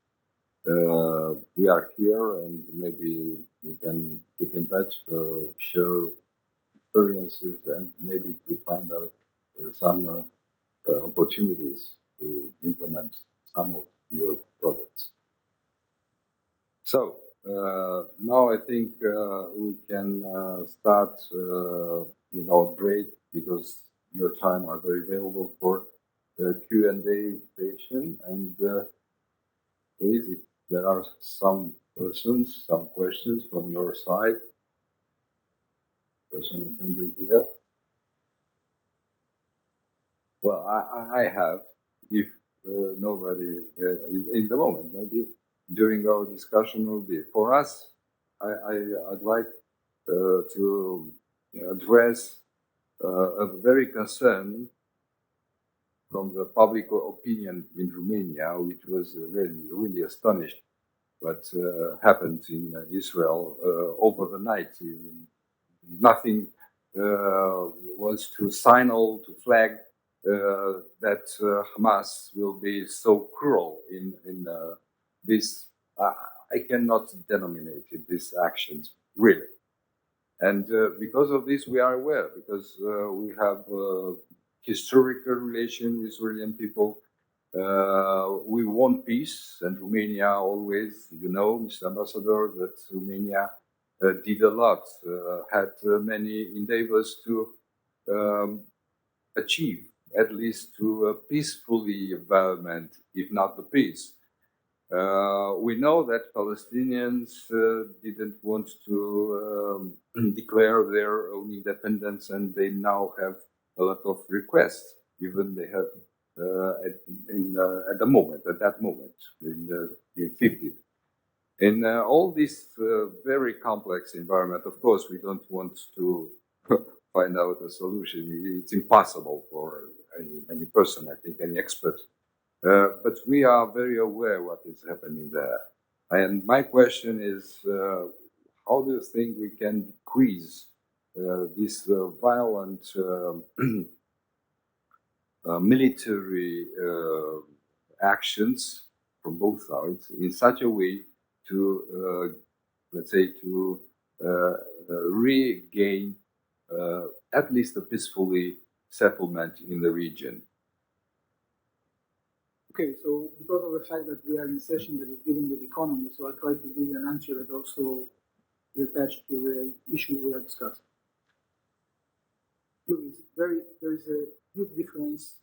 We are here and maybe we can keep in touch to share experiences and maybe to find out some opportunities to implement some of your products. So now I think we can start without break because your time are very valuable for the Q&A session. And please, if there are some persons, some questions from your side, person can do here. Well, I have, if nobody in the moment, maybe during our discussion will be. For us, I'd like to address a very concern from the public opinion in Romania, which was really astonished what happened in Israel over the night. Nothing was to signal, to flag that Hamas will be so cruel in this. I cannot denominate it, these actions, really. And because of this, we are aware, because we have historical relation with Israeli people. We want peace, and Romania always, you know, Mr. Ambassador, that Romania did a lot, had many endeavors to achieve at least to a peaceful environment, if not the peace. We know that Palestinians didn't want to declare their own independence, and they now have a lot of requests, even they have at that moment, in the 50s. In all this very complex environment, of course, we don't want to find out a solution. It's impossible for any person, I think, any expert. But we are very aware what is happening there. And my question is, how do you think we can decrease this violent military actions from both sides in such a way to, let's say, to regain at least a peacefully settlement in the region? Okay, so because of the fact that we are in a session that is dealing with economy, so I'll try to give you an answer that also is attached to the issue we are discussing. There is a huge difference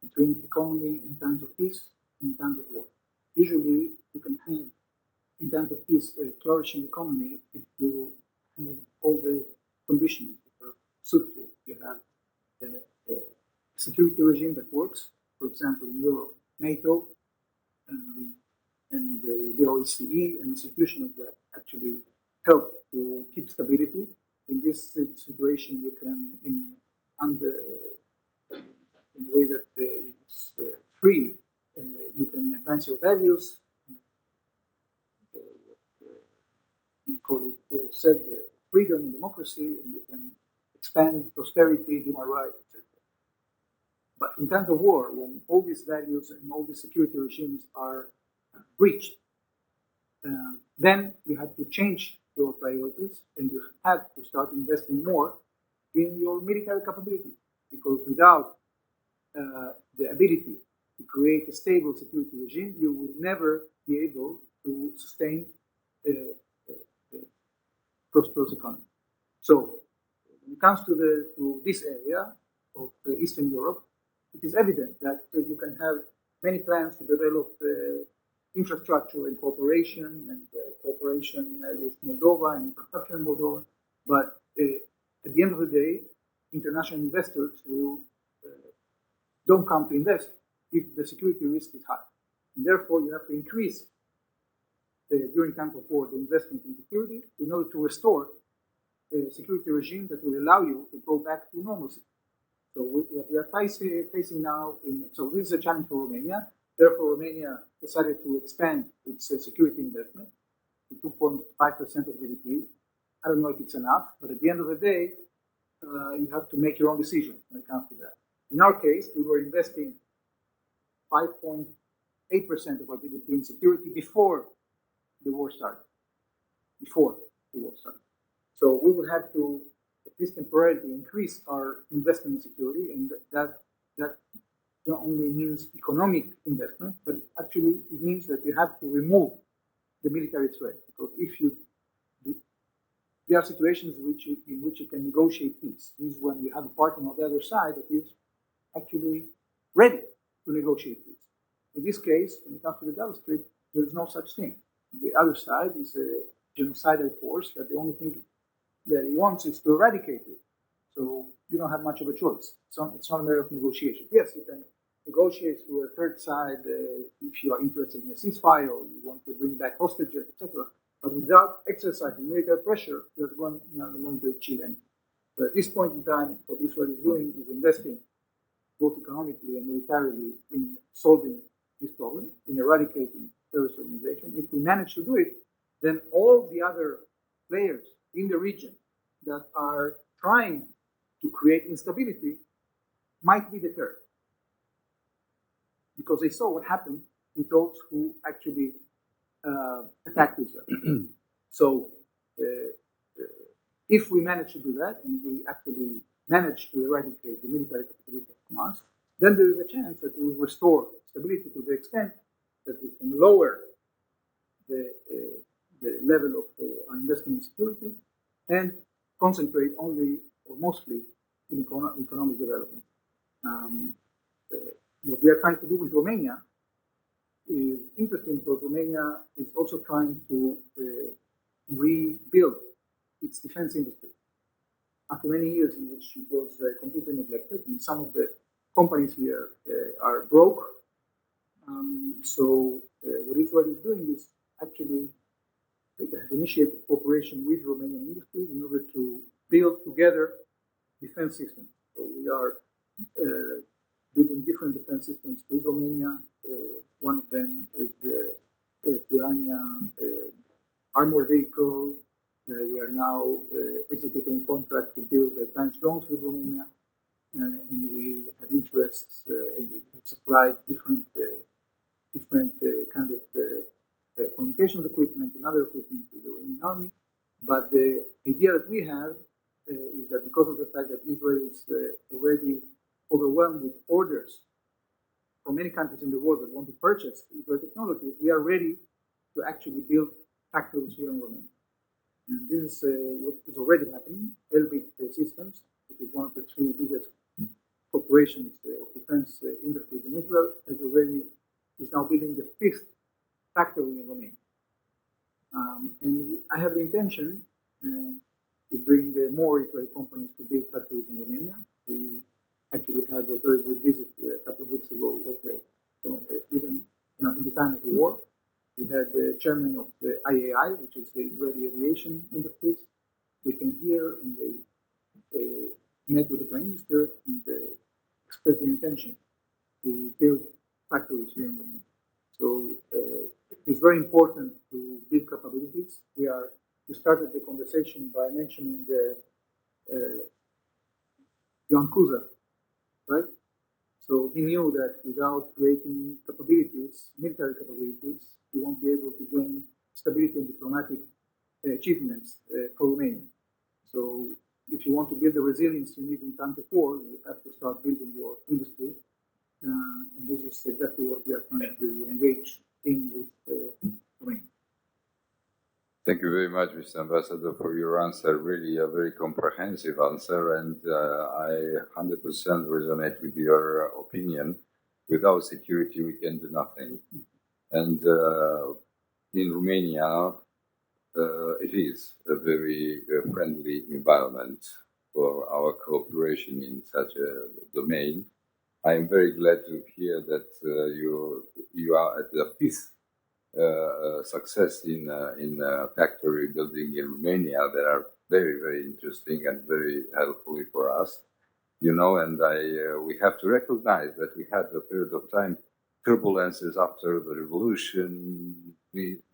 between economy in times of peace and in times of war. Usually, you can have, in times of peace, a flourishing economy if you have all the conditions that suitable. You have a security regime that works, for example, in Europe, NATO, and the OECD and institutions that actually help to keep stability. In this situation, you can, in a way that is free, you can advance your values. You call it freedom and democracy, and you can expand prosperity, human rights, etc. But in times of war, when all these values and all these security regimes are breached, then you have to change your priorities, and you have to start investing more in your military capability, because without the ability to create a stable security regime, you will never be able to sustain a prosperous economy. So, when it comes to this area of Eastern Europe, it is evident that you can have many plans to develop infrastructure and cooperation with Moldova and infrastructure in Moldova. But at the end of the day, international investors don't come to invest if the security risk is high. And therefore, you have to increase during times of war the investment in security in order to restore a security regime that will allow you to go back to normalcy. So we are facing now, so this is a challenge for Romania. Therefore, Romania decided to expand its security investment to 2.5% of GDP. I don't know if it's enough, but at the end of the day, you have to make your own decision when it comes to that. In our case, we were investing 5.8% of our GDP in security before the war started. So we will have to, at least temporarily, increase our investment in security, and that not only means economic investment, but actually it means that you have to remove the military threat. Because if you do, there are situations in which you can negotiate peace. This is when you have a partner on the other side that is actually ready to negotiate peace. In this case, when it comes to the Gaza Strip, there is no such thing. The other side is a genocidal force that the only thing that he wants is to eradicate it. So you don't have much of a choice. It's not a matter of negotiation. Yes, you can negotiate to a third side if you are interested in a ceasefire or you want to bring back hostages, etc. But without exercising military pressure, you're not going to achieve anything. So at this point in time, what Israel is doing is investing both economically and militarily in solving this problem, in eradicating terrorist organizations. If we manage to do it, then all the other players in the region that are trying to create instability might be deterred, because they saw what happened with those who actually attacked Israel. So if we manage to do that, and we actually manage to eradicate the military capability of Hamas, then there is a chance that we will restore stability to the extent that we can lower the level of our investment in security and concentrate only or mostly in economic development. What we are trying to do with Romania is interesting, because Romania is also trying to rebuild its defense industry. After many years in which it was completely neglected, and some of the companies here are broke. So what Israel is doing is actually has initiated cooperation with Romanian industries in order to build together defense systems. So we are building different defense systems with Romania. One of them is the Piranha armored vehicle. We are now executing contracts to build advanced drones with Romania, and we have interests in supply different kind of communications equipment and other equipment to the Romanian army. But the idea that we have is that because of the fact that Israel is already overwhelmed with orders from many countries in the world that want to purchase Israel technology, we are ready to actually build factories here in Romania. And this is what is already happening. Elbit Systems, which is one of the three biggest corporations of defense industries in Israel, is now building the 5th factory in Romania. And I have the intention to bring more Israeli companies to build factories in Romania. We actually had a very good visit a couple of weeks ago. Even in the time of the war, we had the chairman of the IAI, which is the Israeli aviation industries. We came here and they met with the prime minister and expressed their intention to build factories here in Romania. So it's very important to build capabilities. We started the conversation by mentioning Johan Kuza, right? So he knew that without creating capabilities, military capabilities, you won't be able to gain stability and diplomatic achievements for Romania. So if you want to build the resilience you need in time of war, you have to start building your industry. And this is exactly what we are trying to engage in with Romania. Thank you very much, Mr. Ambassador, for your answer. Really a very comprehensive answer, and I 100% resonate with your opinion. Without security, we can do nothing. And in Romania, it is a very friendly environment for our cooperation in such a domain. I am very glad to hear that you are at the fifth success in factory building in Romania that are very, very interesting and very helpful for us. And we have to recognize that we had a period of time turbulences after the revolution.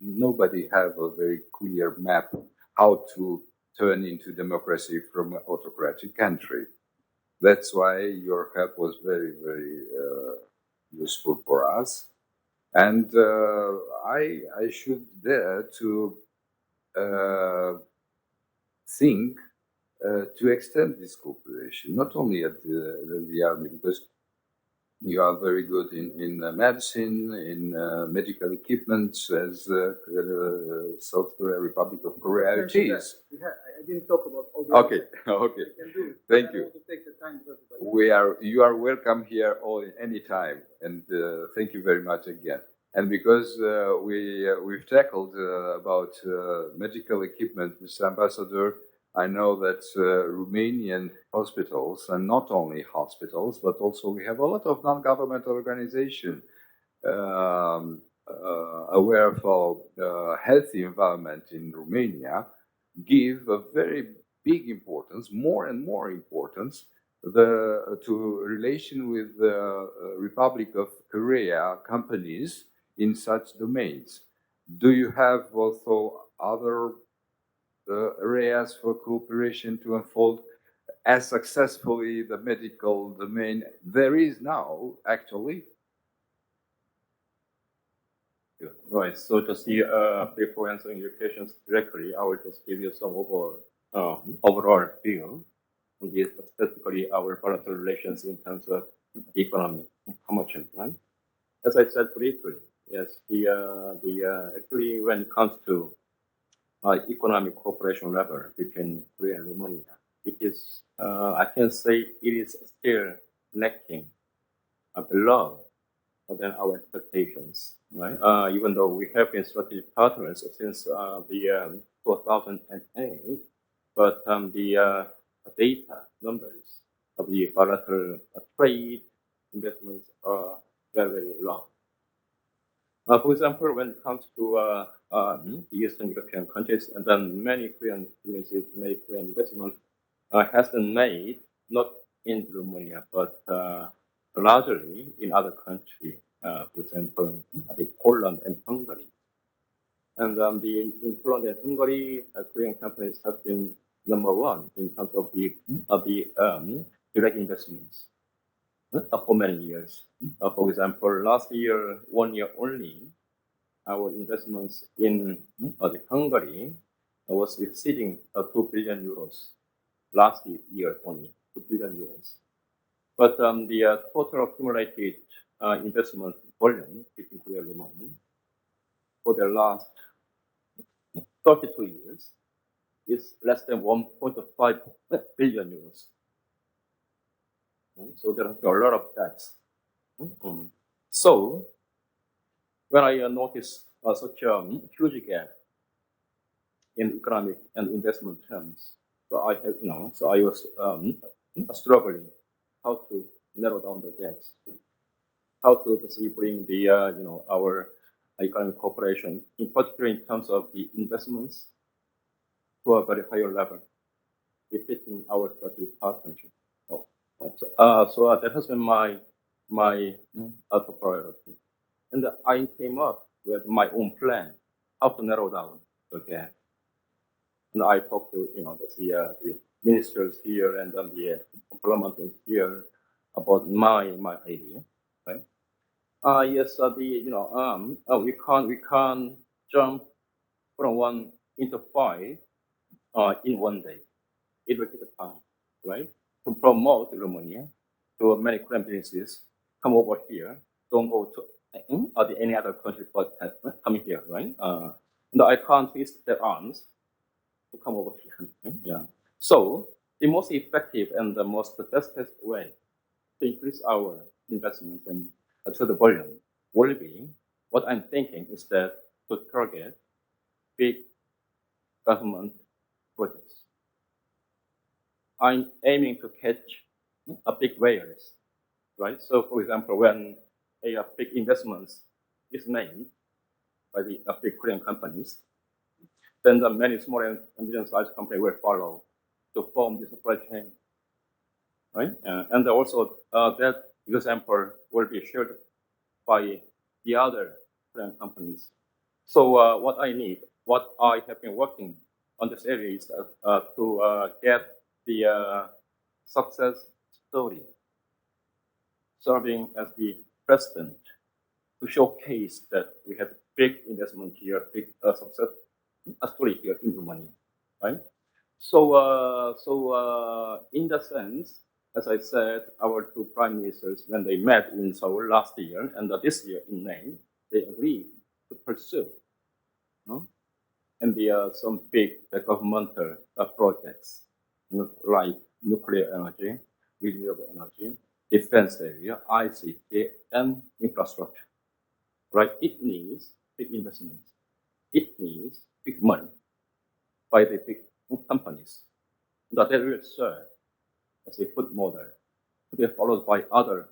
Nobody have a very clear map how to turn into democracy from an autocratic country. That's why your help was very, very useful for us. And I should dare to think to extend this cooperation, not only at the army, because you are very good in medicine, in medical equipment, as South Korea, Republic of Korea it is. I didn't talk about all the Okay. Thank you. You are welcome here any time, and thank you very much again. And because we've tackled about medical equipment, Mr. Ambassador, I know that Romanian hospitals, and not only hospitals, but also we have a lot of non-governmental organizations aware of healthy environment in Romania, give a very big importance, more and more importance, to relation with the Republic of Korea companies in such domains. Do you have also other areas for cooperation to unfold as successfully the medical domain there is now, actually? Yeah, right. So just before answering your questions directly, I will just give you some overall view on this, specifically our bilateral relations in terms of economy, commercial. Right? As I said briefly, yes, actually when it comes to economic cooperation level between Korea and Romania, it is, I can say it is still lacking below than our expectations, right? Even though we have been strategic partners since the 2008, but the data numbers of the bilateral trade investments are very, very low. For example, when it comes to the Eastern European countries, and then many Korean businesses made Korean investment has been made not in Romania, but largely in other countries, for example, Poland and Hungary. And in Poland and Hungary, Korean companies have been number one in terms of the direct investments for many years. For example, last year, 1 year only, our investments in Hungary was exceeding 2 billion euros. Last year only, 2 billion euros. But the total accumulated investment volume between Korea and Romania for the last 32 years is less than 1.5 billion euros. So there are a lot of debts. So when I notice such a huge gap in economic and investment terms So I have, so I was struggling how to narrow down the gaps, how to basically bring the, our economic cooperation, in particular in terms of the investments, to a very higher level, befitting our strategic partnership. So that has been my top priority. And I came up with my own plan, how to narrow down the gap. And I talked to, the ministers here and then the parliamentarians here about my idea, right? Yes, we can't jump from 1 into 5 in one day. It will take time, right? To promote Romania to many Korean businesses, come over here, don't go to any other country but coming here, right? And I can't twist their arms to come over here. Yeah. So the most effective and the most fastest way to increase our investment and to the volume will be, what I'm thinking is that to target big government projects. I'm aiming to catch a big whales, right? So, for example, when a big investment is made by the big Korean companies, then the many small and medium-sized companies will follow to form the supply chain, right? And also that example will be shared by the other Korean companies. So what I have been working on this area is to get the success story, serving as the precedent to showcase that we have big investment here, big success story here in Romania, right? So in that sense, as I said, our two prime ministers, when they met in Seoul last year and this year in May, they agreed to pursue and some big governmental projects like nuclear energy, renewable energy, defense area, ICT, and infrastructure. Right? It needs big investments. It needs big money by the big companies that they will serve as a foot model to be followed by other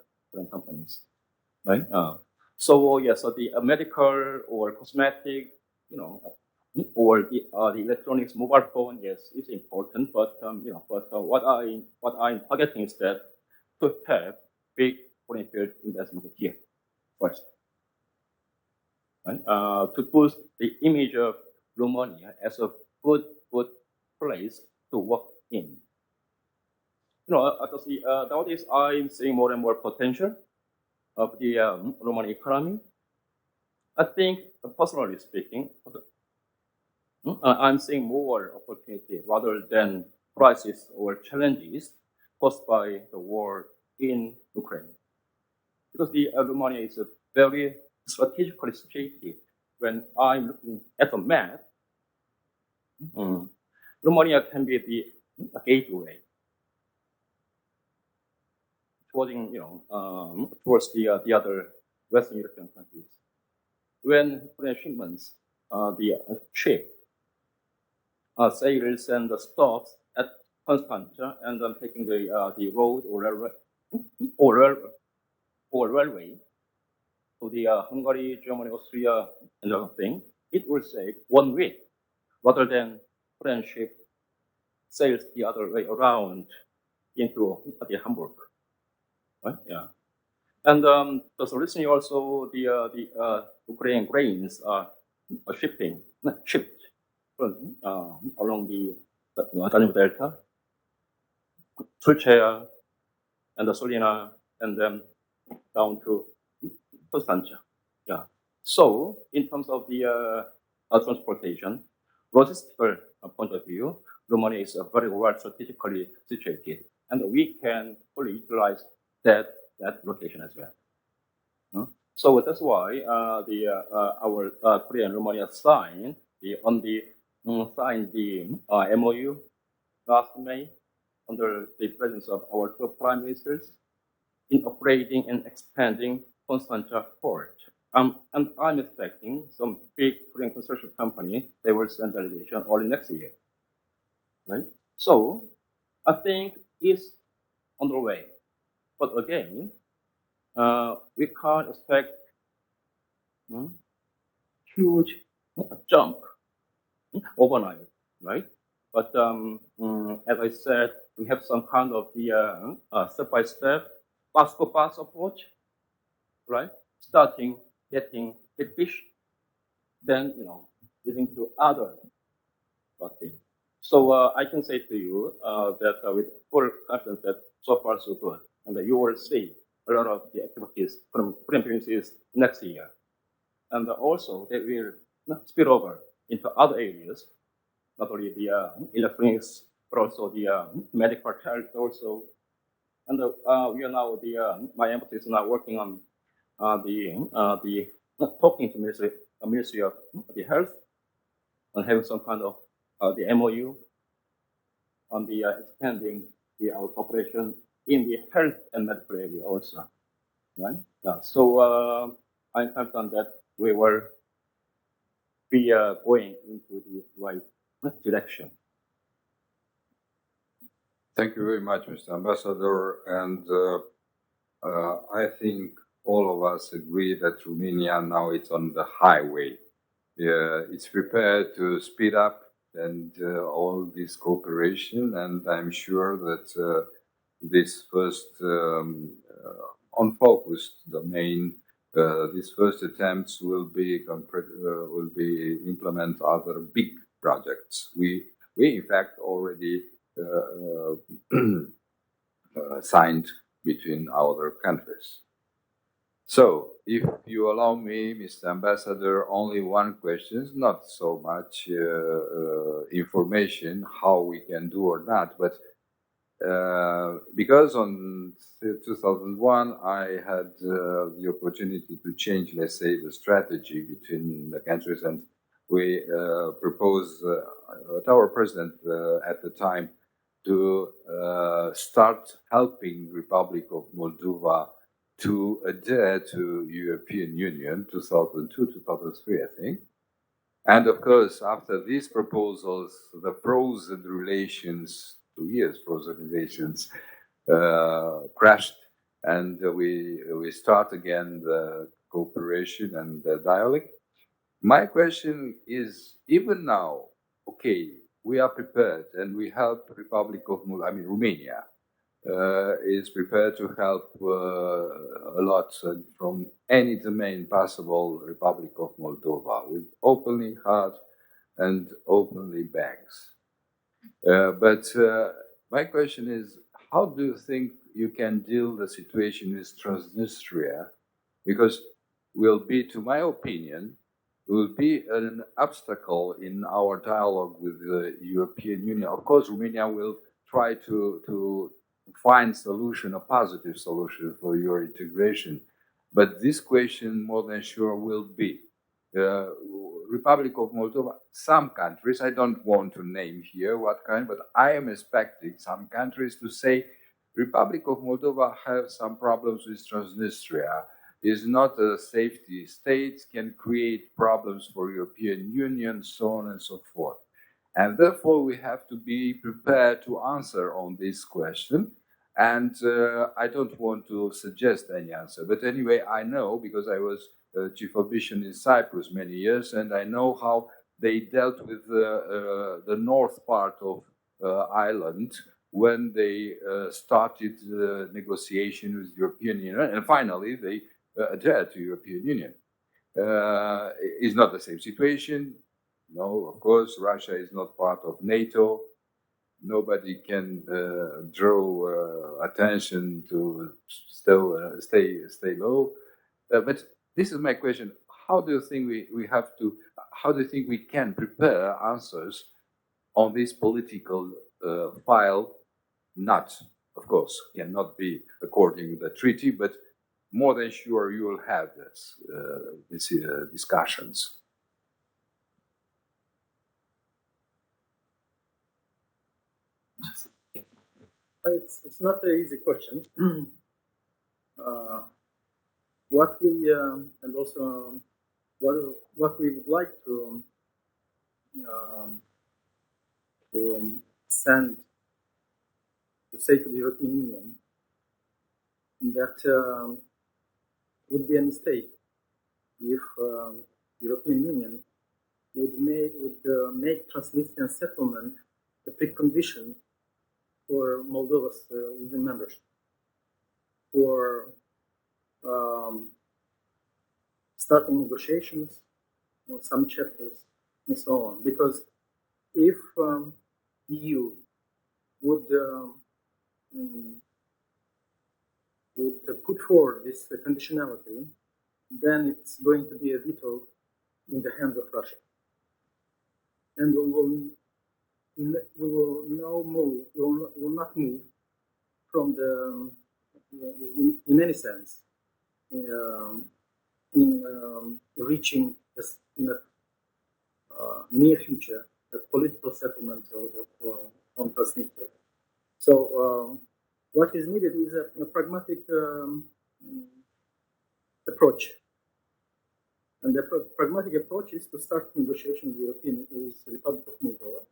companies. Right? So the medical or cosmetic, or the electronics mobile phone, yes, is important, but what I'm targeting is that to have big foreign field investment here first, right? To boost the image of Romania as a good place to work in. Nowadays I'm seeing more and more potential of the Romanian economy. I think, personally speaking, I'm seeing more opportunity rather than crises or challenges caused by the war in Ukraine. Because the Romania is a very strategically situated. When I'm looking at the map, Romania can be the gateway towards the other Western European countries. When Korean shipments, the ship sails and stops at Constanța and then taking the road or railway to the Hungary, Germany, Austria, and other thing, it will take 1 week rather than Korean ship sails the other way around into the Hamburg, right? Yeah, and so recently also the Ukrainian grains are shipped along the Danube Delta, Tulcea, and the Solina, and then down to Constanța. Yeah. So in terms of the transportation, logistical point of view, Romania is very well strategically situated, and we can fully utilize that location as well. So that's why our Korea and Romania signed the MOU last May under the presence of our two prime ministers in upgrading and expanding Constanța port. And I'm expecting some big Korean construction company, they will send delegation early next year, right? So I think it's on the way. But again, we can't expect huge jump overnight, right? But as I said, we have some kind of the step-by-step, pass-to-pass approach, right? Starting getting the fish, then leading to other things. So I can say to you that with full confidence that so far so good, and you will see a lot of the activities from premises next year, and also they will spill over into other areas, not only the electronics, but also the medical health also. And we are now my emphasis is now working on the talking to Ministry of the Health and having some kind of the MOU on the expanding our cooperation in the health and medical area also, right? Yeah. So I'm confident that we will be going into the right direction. Thank you very much, Mr. Ambassador. And I think all of us agree that Romania now is on the highway. It's prepared to speed up and all this cooperation. And I'm sure that this first unfocused domain, these first attempts will be implement other big projects. We in fact already signed between other countries. So, if you allow me, Mr. Ambassador, only one question, not so much information how we can do or not, but because on 2001 I had the opportunity to change, let's say, the strategy between the countries, and we proposed our president at the time to start helping Republic of Moldova to adhere to European Union 2002, 2003, I think. And of course, after these proposals, the frozen relations, 2 years frozen relations, crashed, and we start again the cooperation and the dialogue. My question is, even now, okay, we are prepared and we help Republic of Moldova, Romania is prepared to help a lot from any domain possible Republic of Moldova with openly heart and openly banks. But my question is, how do you think you can deal the situation with Transnistria? Because will be, to my opinion, will be an obstacle in our dialogue with the European Union. Of course, Romania will try to find solution, a positive solution for your integration. But this question, more than sure, will be Republic of Moldova, some countries, I don't want to name here what kind, but I am expecting some countries to say Republic of Moldova has some problems with Transnistria, is not a safety state, can create problems for European Union, so on and so forth. And therefore, we have to be prepared to answer on this question. And I don't want to suggest any answer. But anyway, I know, because I was chief of mission in Cyprus many years, and I know how they dealt with the north part of island when they started the negotiation with the European Union. And finally, they adhered to European Union. It's not the same situation. No, of course, Russia is not part of NATO. Nobody can draw attention to stay low. But this is my question: how do you think we have to? How do you think we can prepare answers on this political file? Not, of course, cannot be according to the treaty, but more than sure you will have these discussions. It's not an easy question. What we and also what we would like to send to say to the European Union that would be a mistake if the European Union would make Transnistrian settlement a precondition for Moldova's EU membership, for starting negotiations on some chapters and so on. Because if EU would put forward this conditionality, then it's going to be a veto in the hands of Russia. And we will not move from the, in any sense, in reaching this, in a near future a political settlement on Transnistria. So what is needed is a pragmatic approach. And the pragmatic approach is to start negotiations with the Republic of Moldova,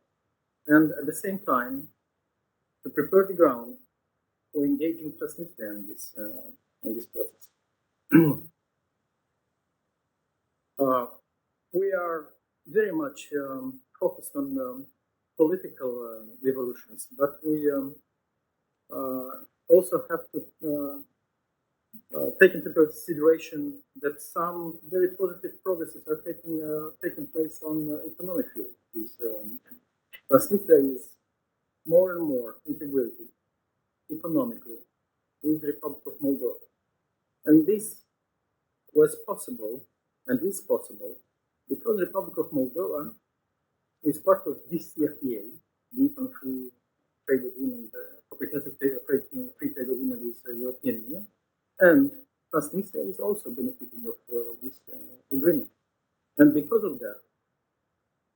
and at the same time to prepare the ground for engaging Transnistria in this process. We are very much focused on political evolutions, but we also have to take into consideration that some very positive progresses are taking place on economic field. Transnistria is more and more integrated economically with the Republic of Moldova, and this was possible and is possible because the Republic of Moldova is part of this CFTA, Deep and Free Trade Agreement, Comprehensive Free Trade Agreement with the European Union, and Transnistria is also benefiting of this agreement. And because of that,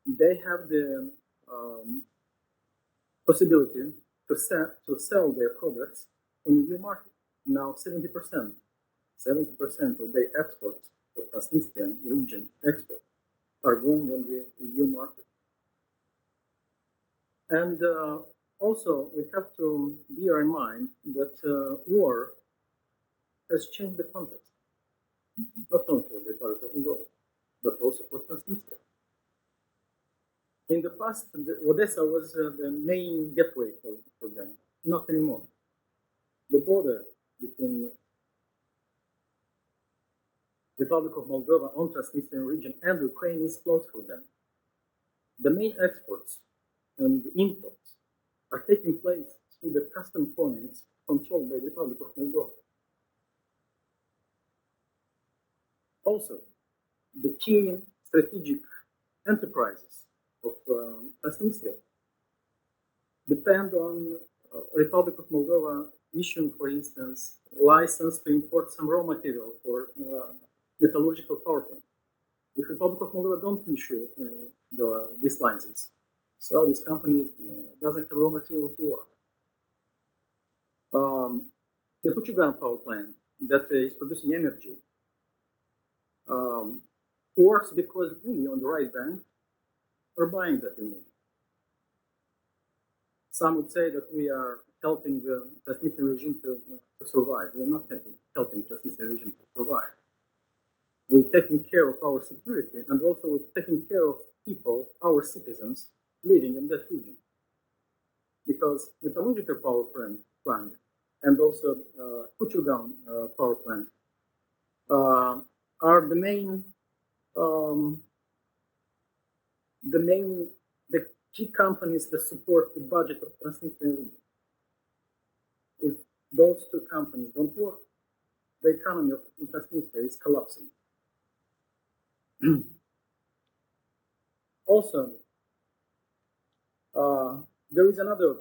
they have the possibility to sell their products on the EU market. Now 70% of their exports of Transnistrian region export are going on the EU market. And also we have to bear in mind that war has changed the context, not only for the Republic of Moldova, but also for Transnistria. In the past, Odessa was the main gateway for them, not anymore. The border between the Republic of Moldova on Transnistrian region and Ukraine is closed for them. The main exports and imports are taking place through the custom points controlled by the Republic of Moldova. Also, the key strategic enterprises of Transnistria depend on Republic of Moldova issuing, for instance, license to import some raw material for metallurgical power plant. If Republic of Moldova don't issue this license, so this company doesn't have raw material to work. The Puchugan power plant that is producing energy works because we on the right bank are buying that energy. Some would say that we are helping the Transnistrian regime to survive. We are not helping Transnistrian regime to survive. We're taking care of our security, and also we're taking care of people, our citizens, living in that region. Because metallurgical power plant and also Puchugan power plant are the key companies that support the budget of Transnistrian region. If those two companies don't work, the economy of Transnistria is collapsing. Also, there is another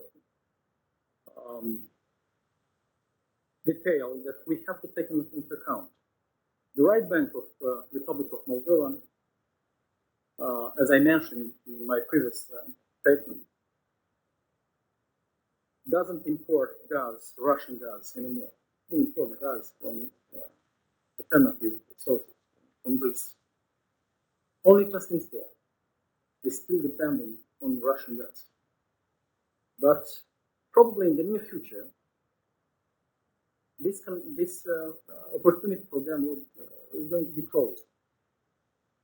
detail that we have to take into account. The right bank of the Republic of Moldova, as I mentioned in my previous statement, doesn't import gas, Russian gas anymore. We import gas from alternative sources, from Greece. Only Transnistria is still dependent on Russian gas. But probably in the near future, this opportunity for them is going to be closed.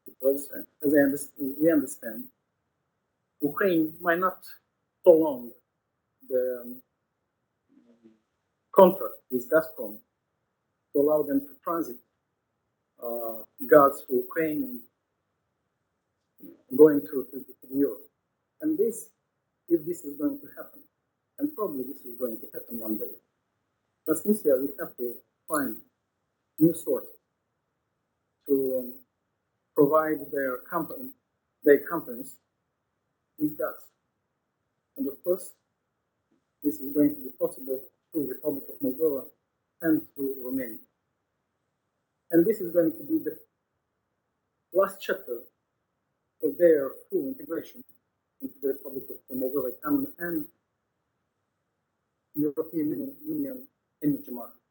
Because, as we understand, Ukraine might not prolong the contract with Gazprom to allow them to transit gas through Ukraine and going to Europe. And this, if this is going to happen, and probably this is going to happen one day, Transnistria will have to find new sources to provide their companies with gas. And of course, this is going to be possible through the Republic of Moldova and through Romania. And this is going to be the last chapter of their full integration into the Republic of Moldova economy and European Union energy market.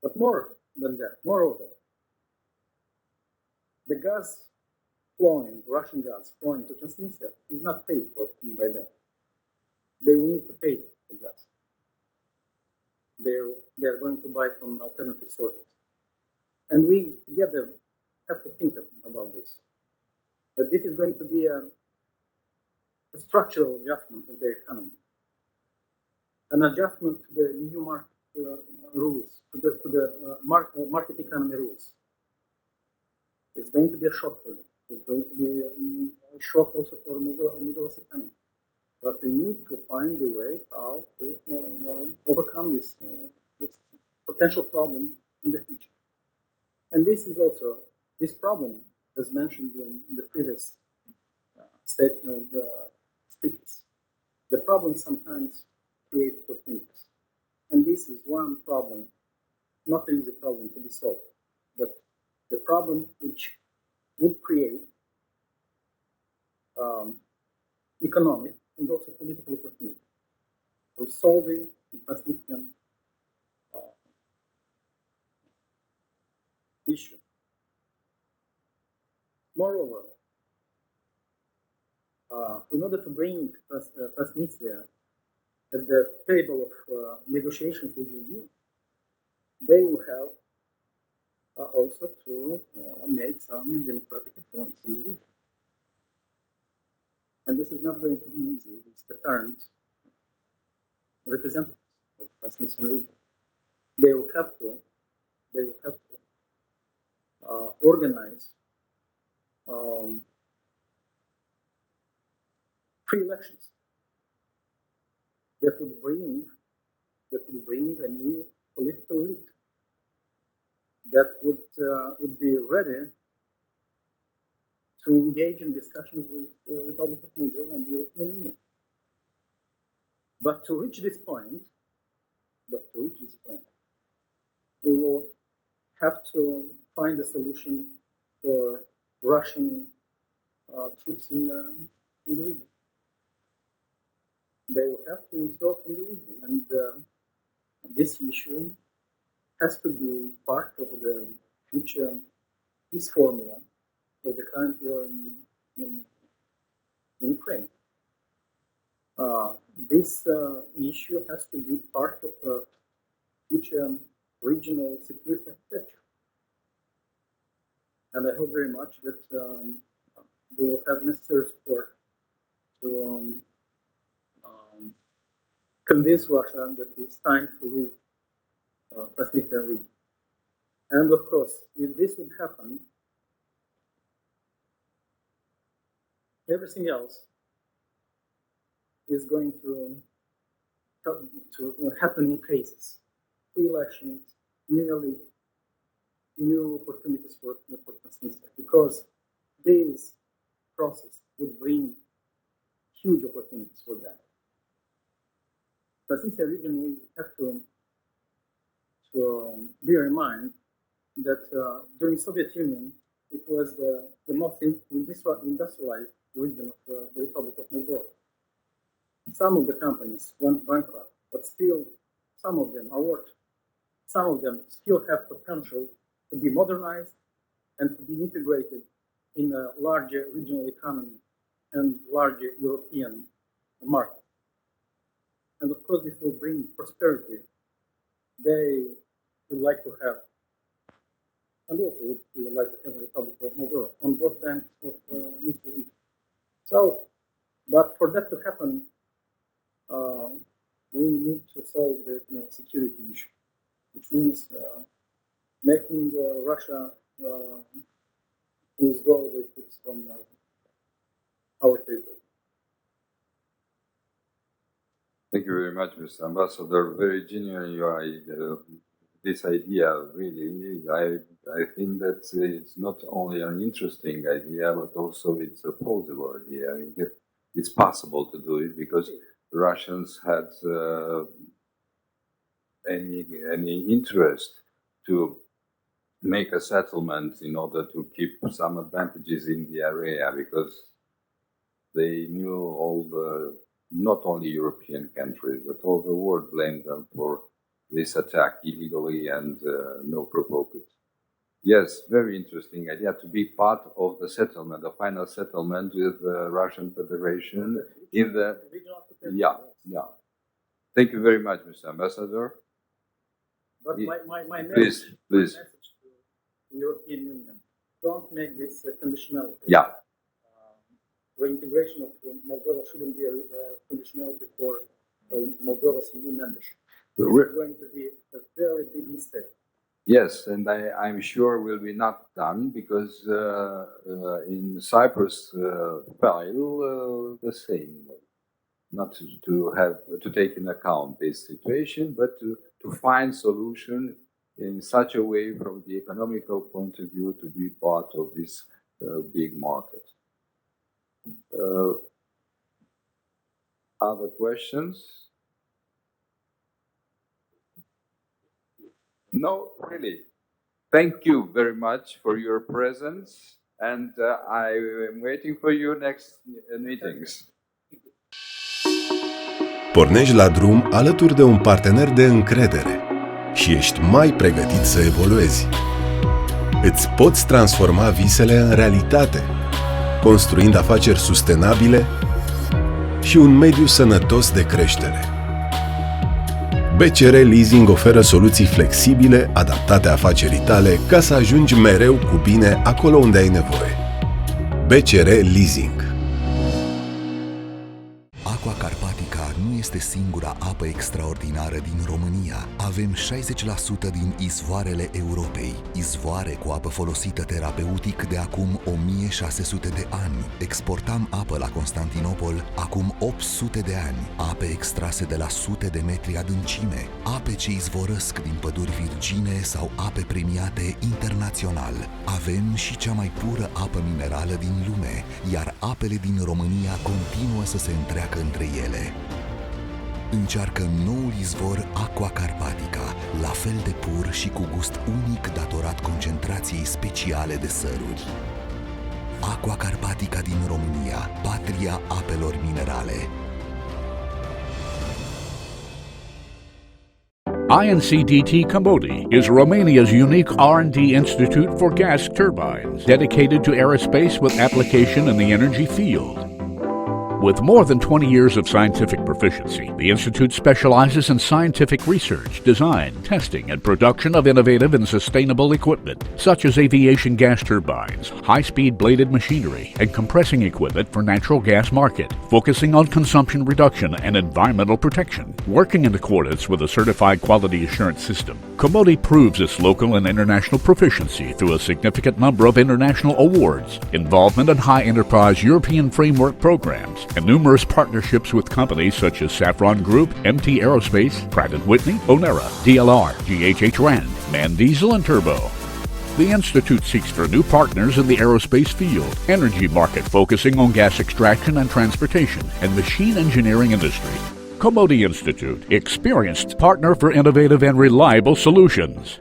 But more than that, moreover, the gas flowing, Russian gas flowing to Transnistria is not paid for by them. They will need to pay the gas. They are going to buy from alternative sources. And we together have to think about this. That this is going to be a structural adjustment of the economy, an adjustment to the EU market rules, to the market economy rules. It's going to be a shock for them. It's going to be a shock also for Moldova's economy. But we need to find a way how to overcome this potential problem in the future. And this is also, this problem, as mentioned in the previous speakers, the problem sometimes creates opportunities. And this is one problem, not an easy problem to be solved, but the problem which would create economic and also political opportunity for solving the Transnistrian issue. Moreover, in order to bring Transnistria at the table of negotiations with the EU, they will have also to make some democratic reforms in the region. And this is not going to be easy with the current representatives of the Transnistrian region. They will have to organize free elections that would bring a new political elite that would be ready to engage in discussions with the Republic of Moldova and the European Union. But to reach this point, we will have to find a solution for Russian troops in the region. They will have to withdraw from the region, and this issue has to be part of the future peace formula of the current war in Ukraine. This issue has to be part of the future regional security architecture. And I hope very much that we will have necessary support to convince Russia that it's time to leave Transnistria region. And of course, if this would happen, everything else is going to happen in phases. Two elections, new elite, new opportunities for Transnistria, because this process would bring huge opportunities for that. Transnistria region, we have to bear in mind that during Soviet Union, it was the most industrialized region of the Republic of Moldova. Some of the companies went bankrupt, but still some of them are working. Some of them still have potential to be modernized and to be integrated in a larger regional economy and larger European market. And of course, this will bring prosperity. They would like to have, and also we would like to have a Republic of Moldova on both banks of East. So, but for that to happen, we need to solve the security issue, which means making Russia withdraw the troops from our territory. Thank you very much, Mr. Ambassador. Very genuine this idea, really. I think that it's not only an interesting idea, but also it's a plausible idea. It's possible to do it because Russians had any interest to make a settlement in order to keep some advantages in the area, because they knew all the, not only European countries, but all the world blamed them for this attack illegally and no provoked. Yes, very interesting idea to be part of the settlement, the final settlement with the Russian Federation in the, yeah. Thank you very much, Mr. Ambassador. But my please. Message to the European Union, don't make this a conditionality. Yeah. Reintegration of Moldova shouldn't be a conditionality for Moldova's EU membership. This is going to be a very big mistake. Yes, and I'm sure will be not done because in Cyprus file the same, not to take into account this situation, but to find solution in such a way from the economical point of view to be part of this big market. Other questions? No, really. Thank you very much for your presence, and I am waiting for your next meetings. Pornești la drum alături de un partener de încredere și ești mai pregătit să evoluezi. Îți poți transforma visele în realitate, construind afaceri sustenabile și un mediu sănătos de creștere. BCR Leasing oferă soluții flexibile, adaptate afacerii tale, ca să ajungi mereu cu bine acolo unde ai nevoie. BCR Leasing. Aqua Carpatica nu este singura apă extraordinară din România. Avem 60% din izvoarele Europei. Izvoare cu apă folosită terapeutic de acum 1600 de ani. Exportam apă la Constantinopol acum 800 de ani. Ape extrase de la sute de metri adâncime. Ape ce izvorăsc din păduri virgine sau ape premiate internațional. Avem și cea mai pură apă minerală din lume, iar apele din România continuă să se întreacă între ele. Încearcă noul izvor Aqua Carpatica, la fel de pur și cu gust unic datorat concentrației speciale de săruri. Aqua Carpatica din România, patria apelor minerale. INCDT Commodi is Romania's unique R&D institute for gas turbines, dedicated to aerospace with application in the energy field. With more than 20 years of scientific proficiency, the Institute specializes in scientific research, design, testing, and production of innovative and sustainable equipment, such as aviation gas turbines, high-speed bladed machinery, and compressing equipment for natural gas market, focusing on consumption reduction and environmental protection. Working in accordance with a certified quality assurance system, Commodi proves its local and international proficiency through a significant number of international awards, involvement in high-enterprise European framework programs, and numerous partnerships with companies such as Safran Group, MT Aerospace, Pratt & Whitney, Onera, DLR, GHH Rand, MAN Diesel, and Turbo. The Institute seeks for new partners in the aerospace field, energy market focusing on gas extraction and transportation, and machine engineering industry. Commodi Institute, experienced partner for innovative and reliable solutions.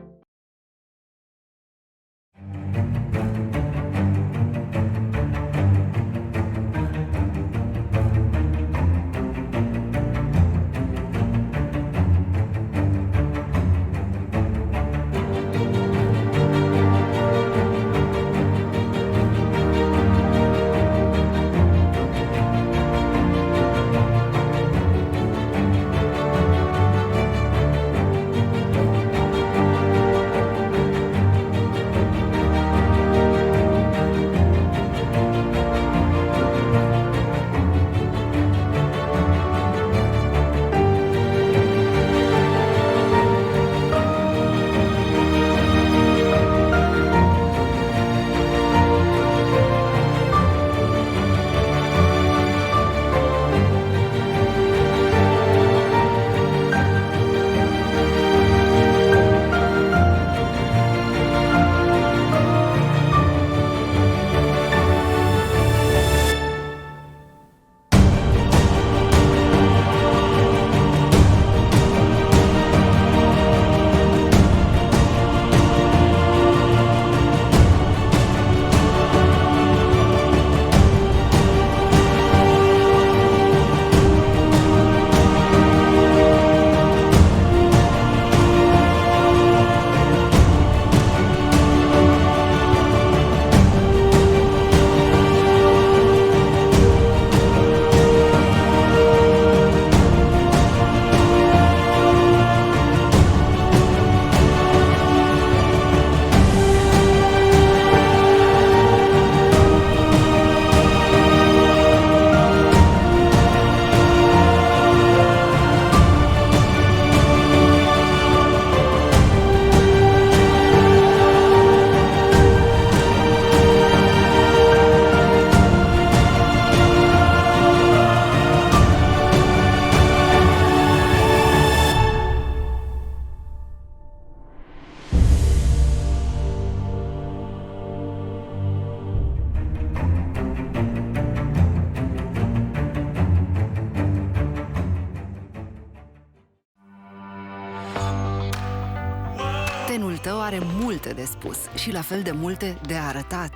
are multe de spus și la fel de multe de arătat.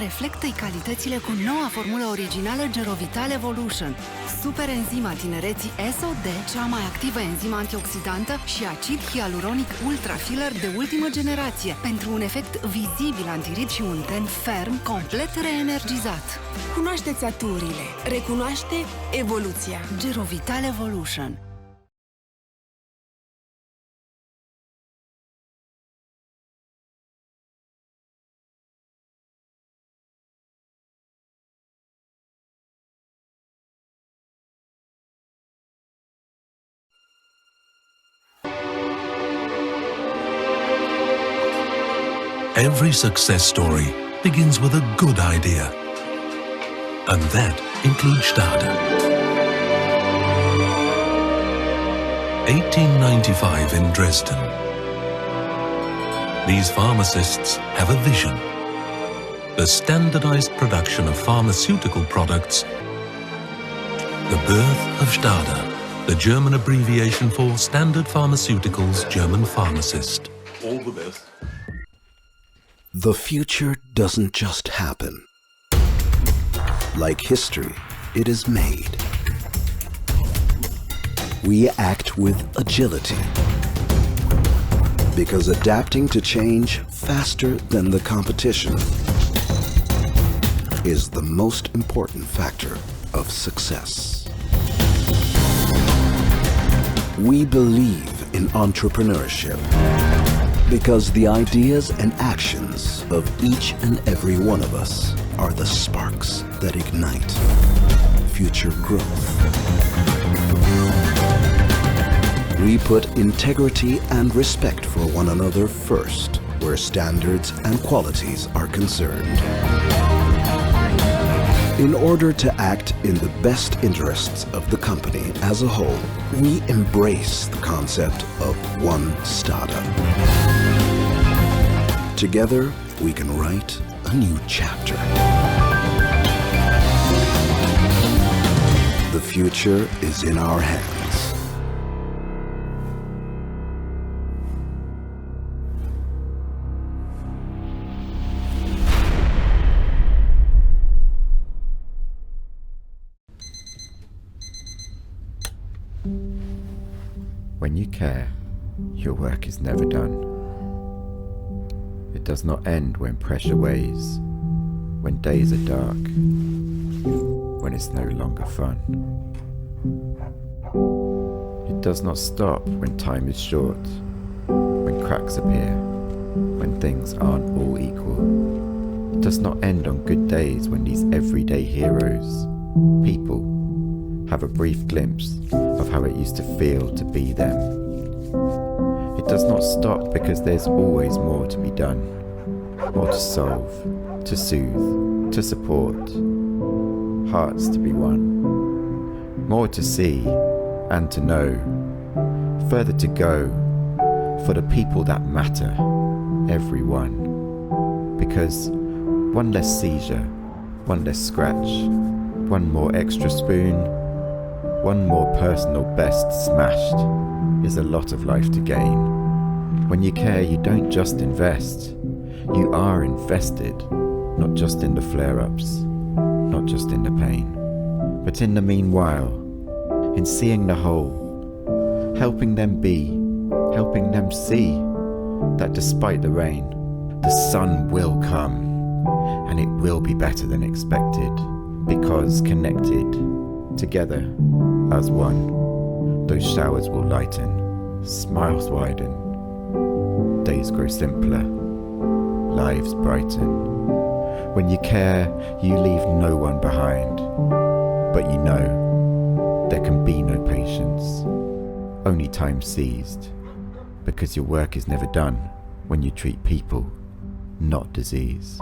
Reflectă-i calitățile cu noua formulă originală Gerovital Evolution, super enzima tinereții SOD, cea mai activă enzimă antioxidantă și acid hialuronic ultrafiller de ultimă generație, pentru un efect vizibil antirid și un ten ferm, complet reenergizat. Cunoașteți aturile, recunoaște evoluția. Gerovital Evolution. Every success story begins with a good idea. And that includes Stade. 1895 in Dresden. These pharmacists have a vision. The standardized production of pharmaceutical products. The birth of Stade, the German abbreviation for Standard Pharmaceuticals German Pharmacist. All the best. The future doesn't just happen. Like history, it is made. We act with agility, because adapting to change faster than the competition is the most important factor of success. We believe in entrepreneurship, because the ideas and actions of each and every one of us are the sparks that ignite future growth. We put integrity and respect for one another first, where standards and qualities are concerned. In order to act in the best interests of the company as a whole, we embrace the concept of one Stade. Together, we can write a new chapter. The future is in our hands. When you care, your work is never done. It does not end when pressure weighs, when days are dark, when it's no longer fun. It does not stop when time is short, when cracks appear, when things aren't all equal. It does not end on good days when these everyday heroes, people, have a brief glimpse of how it used to feel to be them. It does not stop because there's always more to be done, more to solve, to soothe, to support, hearts to be won, more to see and to know, further to go for the people that matter, everyone. Because one less seizure, one less scratch, one more extra spoon, one more personal best smashed is a lot of life to gain. When you care, you don't just invest. You are invested, not just in the flare-ups, not just in the pain, but in the meanwhile, in seeing the whole, helping them be, helping them see that despite the rain, the sun will come, and it will be better than expected, because connected, together, as one, those showers will lighten, smiles widen, days grow simpler, lives brighten. When you care, you leave no one behind, but you know there can be no patience, only time seized, because your work is never done when you treat people, not disease.